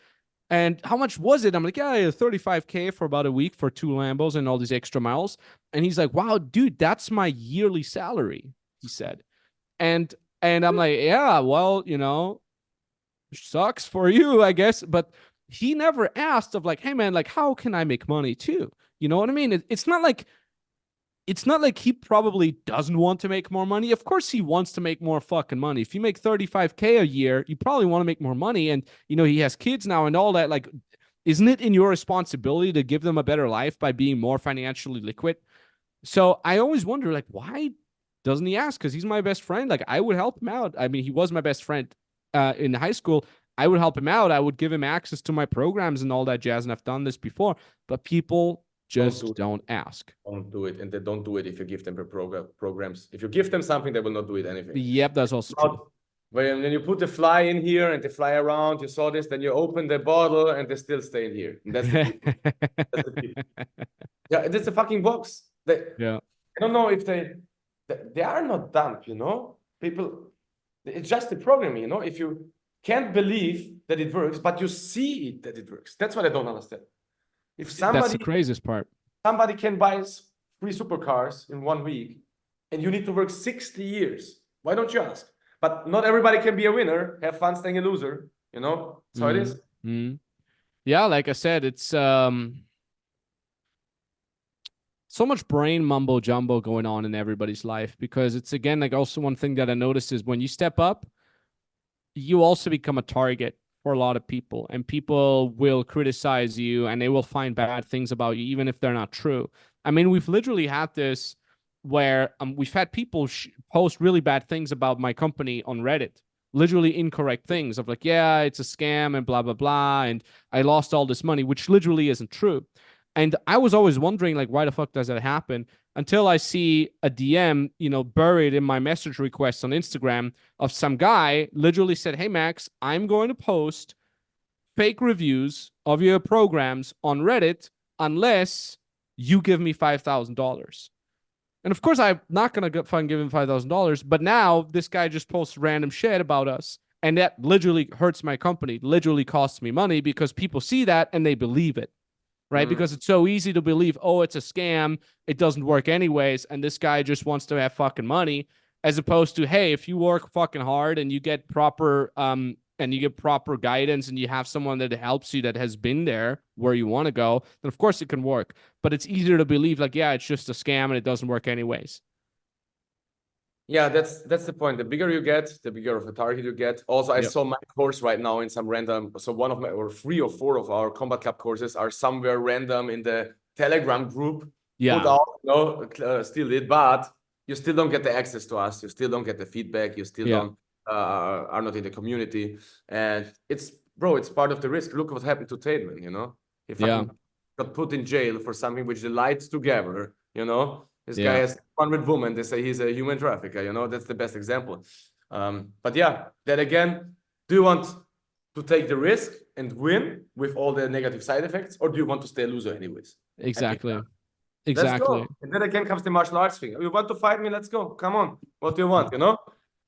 And how much was it? I'm like, yeah, 35K for about a week for 2 Lambos and all these extra miles. And he's like, wow, dude, that's my yearly salary, he said. And I'm like, yeah, well, sucks for you, I guess. But he never asked of like, hey man, like, how can I make money too? You know what I mean? It's not like he probably doesn't want to make more money. Of course he wants to make more fucking money. If you make 35K a year, you probably want to make more money. And he has kids now and all that. Like, isn't it in your responsibility to give them a better life by being more financially liquid? So I always wonder, like, why doesn't he ask? Because he's my best friend. Like, I would help him out. I mean, he was my best friend in high school. I would help him out. I would give him access to my programs and all that jazz. And I've done this before, but people just don't ask. Don't do it. And they don't do it if you give them programs. If you give them something, they will not do it anything. Yep, that's also true. When you put the fly in here and they fly around, you saw this, then you open the bottle and they still stay in here. And that's the people. That's the people. Yeah, it's a fucking box. Yeah. I don't know if they are not dumb, People, it's just the programming, If you can't believe that it works, but you see it that it works. That's what I don't understand. If that's the craziest part. Somebody can buy 3 supercars in 1 week, and you need to work 60 years. Why don't you ask? But not everybody can be a winner. Have fun staying a loser. That's how it is. Mm-hmm. Yeah, like I said, it's so much brain mumbo jumbo going on in everybody's life, because it's, again, like, also one thing that I noticed is when you step up, you also become a target for a lot of people, and people will criticize you and they will find bad things about you, even if they're not true. I mean, we've literally had this where we've had people post really bad things about my company on Reddit, literally incorrect things of like, yeah, it's a scam and blah, blah, blah. And I lost all this money, which literally isn't true. And I was always wondering, like, why the fuck does that happen? Until I see a DM, buried in my message requests on Instagram of some guy literally said, hey, Max, I'm going to post fake reviews of your programs on Reddit unless you give me $5,000. And of course, I'm not going to fucking give him $5,000. But now this guy just posts random shit about us. And that literally hurts my company, literally costs me money because people see that and they believe it, right? Because it's so easy to believe, oh, it's a scam. It doesn't work anyways. And this guy just wants to have fucking money, as opposed to, hey, if you work fucking hard and you get proper guidance and you have someone that helps you that has been there where you want to go, then of course it can work. But it's easier to believe like, yeah, it's just a scam and it doesn't work anyways. Yeah, that's the point. The bigger you get, the bigger of a target you get. Also, I saw my course right now in some random. So one of my, or 3 or 4 of our combat club courses are somewhere random in the Telegram group. Yeah. Put out, no, still did, but you still don't get the access to us. You still don't get the feedback. You still don't are not in the community. And it's part of the risk. Look what happened to Tate, man, you know? He fucking got put in jail for something which they lied together, you know? This guy has 100 women. They say he's a human trafficker, you know? That's the best example. But yeah, then again, do you want to take the risk and win with all the negative side effects, or do you want to stay a loser anyways? Exactly. Let's go. And then again comes the martial arts thing. You want to fight me? Let's go. Come on. What do you want? You know?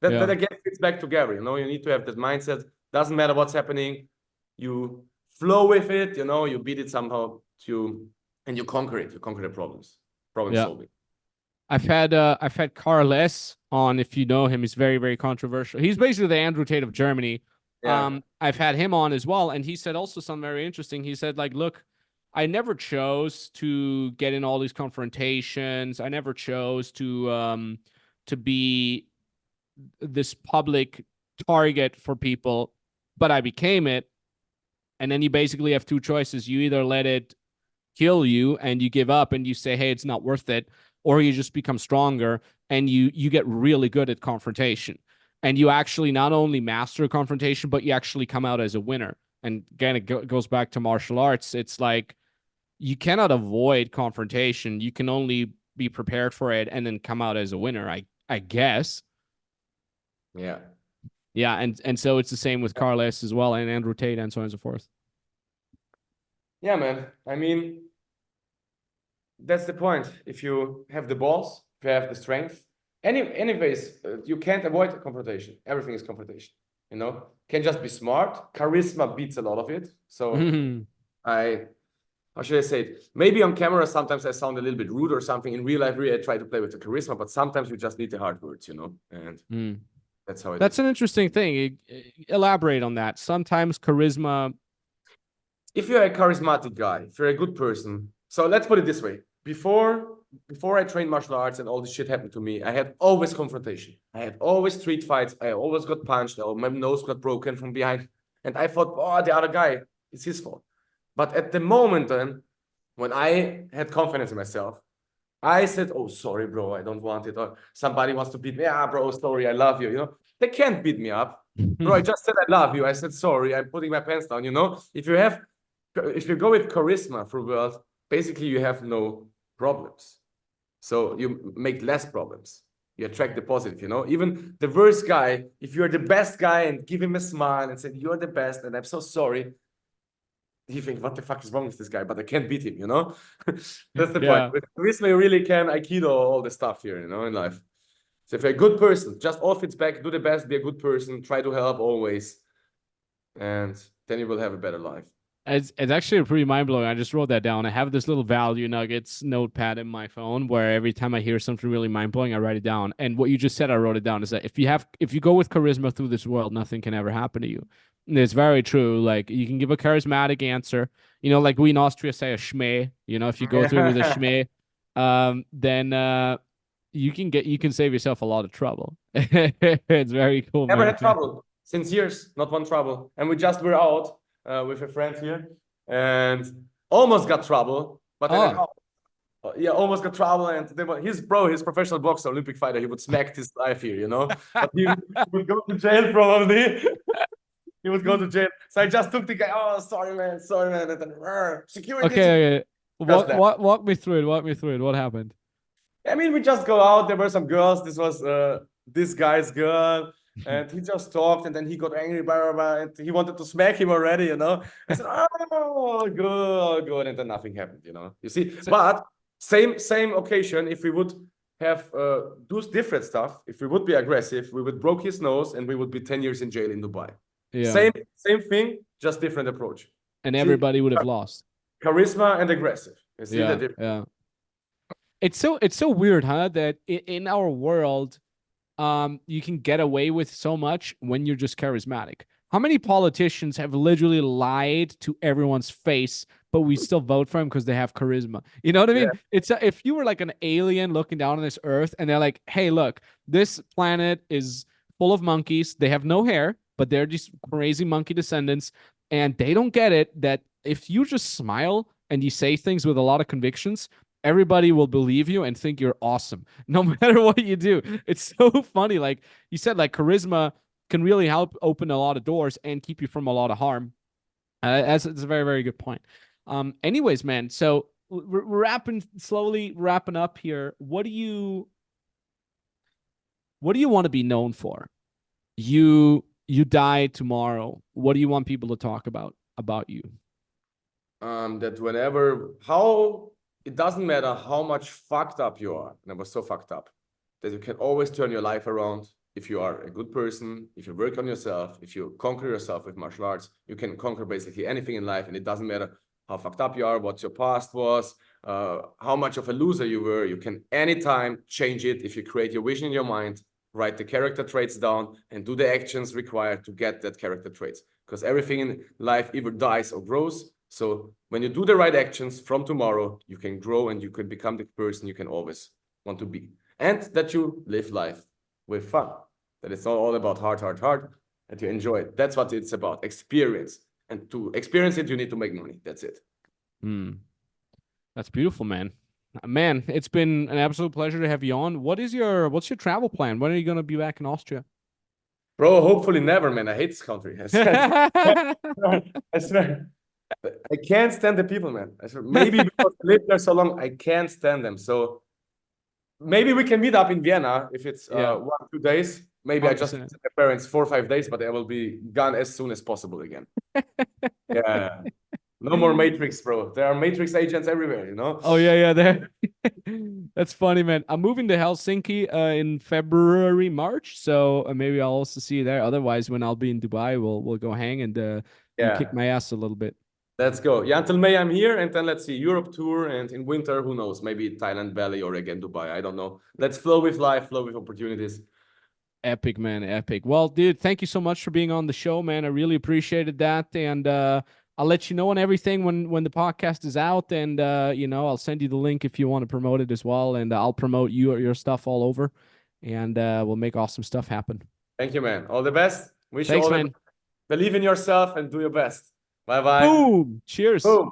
That again fits back together. You know, you need to have that mindset. Doesn't matter what's happening. You flow with it. You know, you beat it somehow. And you conquer it. You conquer the problems. Problem solving. I've had Karl Ess on. If you know him, he's very, very controversial. He's basically the Andrew Tate of Germany. Yeah. I've had him on as well, and he said also something very interesting. He said, like, look, I never chose to get in all these confrontations. I never chose to be this public target for people, but I became it. And then you basically have 2 choices. You either let it kill you and you give up and you say, hey, it's not worth it, or you just become stronger and you get really good at confrontation. And you actually not only master confrontation, but you actually come out as a winner. And again, it goes back to martial arts. It's like you cannot avoid confrontation. You can only be prepared for it and then come out as a winner, I guess. Yeah. Yeah, and so it's the same with Karl Ess as well, and Andrew Tate, and so on and so forth. Yeah, man. I mean, that's the point. If you have the balls, if you have the strength, anyways, you can't avoid confrontation. Everything is confrontation. You know, can just be smart. Charisma beats a lot of it. So how should I say it? Maybe on camera, sometimes I sound a little bit rude or something. In real life, really, I try to play with the charisma, but sometimes you just need the hard words, you know? And that's how it is. That's an interesting thing. Elaborate on that. Sometimes charisma. If you're a charismatic guy, if you're a good person. So let's put it this way. Before I trained martial arts and all this shit happened to me, I had always confrontation. I had always street fights. I always got punched. Or my nose got broken from behind. And I thought, oh, the other guy, it's his fault. But at the moment then, when I had confidence in myself, I said, oh, sorry, bro, I don't want it. Or somebody wants to beat me. Ah, bro, sorry, I love you. You know, they can't beat me up. Bro, I just said I love you. I said, sorry, I'm putting my pants down. You know, if you go with charisma through world, basically you have no problems. So you make less problems. You attract the positive, you know. Even the worst guy, if you're the best guy and give him a smile and say, you're the best and I'm so sorry, he thinks, what the fuck is wrong with this guy? But I can't beat him, you know? That's the point. With charisma, you really can Aikido all the stuff here, you know, in life. So if you're a good person, just all fits back, do the best, be a good person, try to help always. And then you will have a better life. It's actually pretty mind-blowing. I just wrote that down. I have this little value nuggets notepad in my phone where every time I hear something really mind-blowing, I write it down. And what you just said, I wrote it down, is that if you go with charisma through this world, nothing can ever happen to you. And it's very true. Like, you can give a charismatic answer. You know, like we in Austria say a schmee. You know, if you go through with a schmee, then you can save yourself a lot of trouble. It's very cool. Never had trouble since years, not one trouble. And we just were out with a friend here and almost got trouble, but then almost got trouble. And his professional boxer, Olympic fighter, he would smack his life here, you know. But he would go to jail probably. He would go to jail. So I just took the guy. Oh, sorry, man. And then security. Okay. Walk me through it. What happened? I mean, we just go out. There were some girls. This was this guy's girl. And he just talked, and then he got angry, blah, blah, blah, and he wanted to smack him already, you know. I said, oh, good, and then nothing happened, you know. You see, but same occasion, if we would have do different stuff, if we would be aggressive, we would broke his nose and we would be 10 years in jail in Dubai. Yeah. Same thing, just different approach. And See, everybody would have lost. charisma and aggressive. You see the difference? Yeah. It's so weird, huh? That in our world, you can get away with so much when you're just charismatic. How many politicians have literally lied to everyone's face, but we still vote for them because they have charisma? You know what I mean? Yeah. It's if you were like an alien looking down on this earth and they're like, hey, look, this planet is full of monkeys. They have no hair, but they're just crazy monkey descendants. And they don't get it that if you just smile and you say things with a lot of convictions, everybody will believe you and think you're awesome, no matter what you do. It's so funny. Like you said, like charisma can really help open a lot of doors and keep you from a lot of harm. It's a very, very good point. Anyways, man, so we're slowly wrapping up here. What do you want to be known for? You die tomorrow. What do you want people to talk about you? That it doesn't matter how much fucked up you are, and I was so fucked up, that you can always turn your life around. If you are a good person, if you work on yourself, if you conquer yourself with martial arts, you can conquer basically anything in life. And it doesn't matter how fucked up you are, what your past was, how much of a loser you were. You can anytime change it if you create your vision in your mind, write the character traits down, and do the actions required to get that character traits. Because everything in life either dies or grows. So when you do the right actions from tomorrow, you can grow and you can become the person you can always want to be. And that you live life with fun. That it's not all about hard, that you enjoy it. That's what it's about, experience. And to experience it, you need to make money. That's it. That's beautiful, man. Man, it's been an absolute pleasure to have you on. What's your travel plan? When are you going to be back in Austria? Bro, hopefully never, man. I hate this country. I swear. I swear. I can't stand the people, man. I swear. Maybe because I lived there so long, I can't stand them. So maybe we can meet up in Vienna if it's 1-2 days. Maybe 100%. I just visit my parents 4 or 5 days, but I will be gone as soon as possible again. Yeah. No more Matrix, bro. There are Matrix agents everywhere, you know? Oh, yeah. There. That's funny, man. I'm moving to Helsinki in February, March. So maybe I'll also see you there. Otherwise, when I'll be in Dubai, we'll go hang and you kick my ass a little bit. Let's go. Yeah, until May I'm here, and then let's see, Europe tour, and in winter, who knows, maybe Thailand, Bali, or again Dubai. I don't know. Let's flow with life, flow with opportunities. Epic, man, epic. Well, dude, thank you so much for being on the show, man. I really appreciated that, and I'll let you know on everything when the podcast is out, and I'll send you the link if you want to promote it as well, and I'll promote your stuff all over, and we'll make awesome stuff happen. Thank you, man. All the best. Thanks, man. Believe in yourself and do your best. Bye-bye. Boom. Cheers. Boom.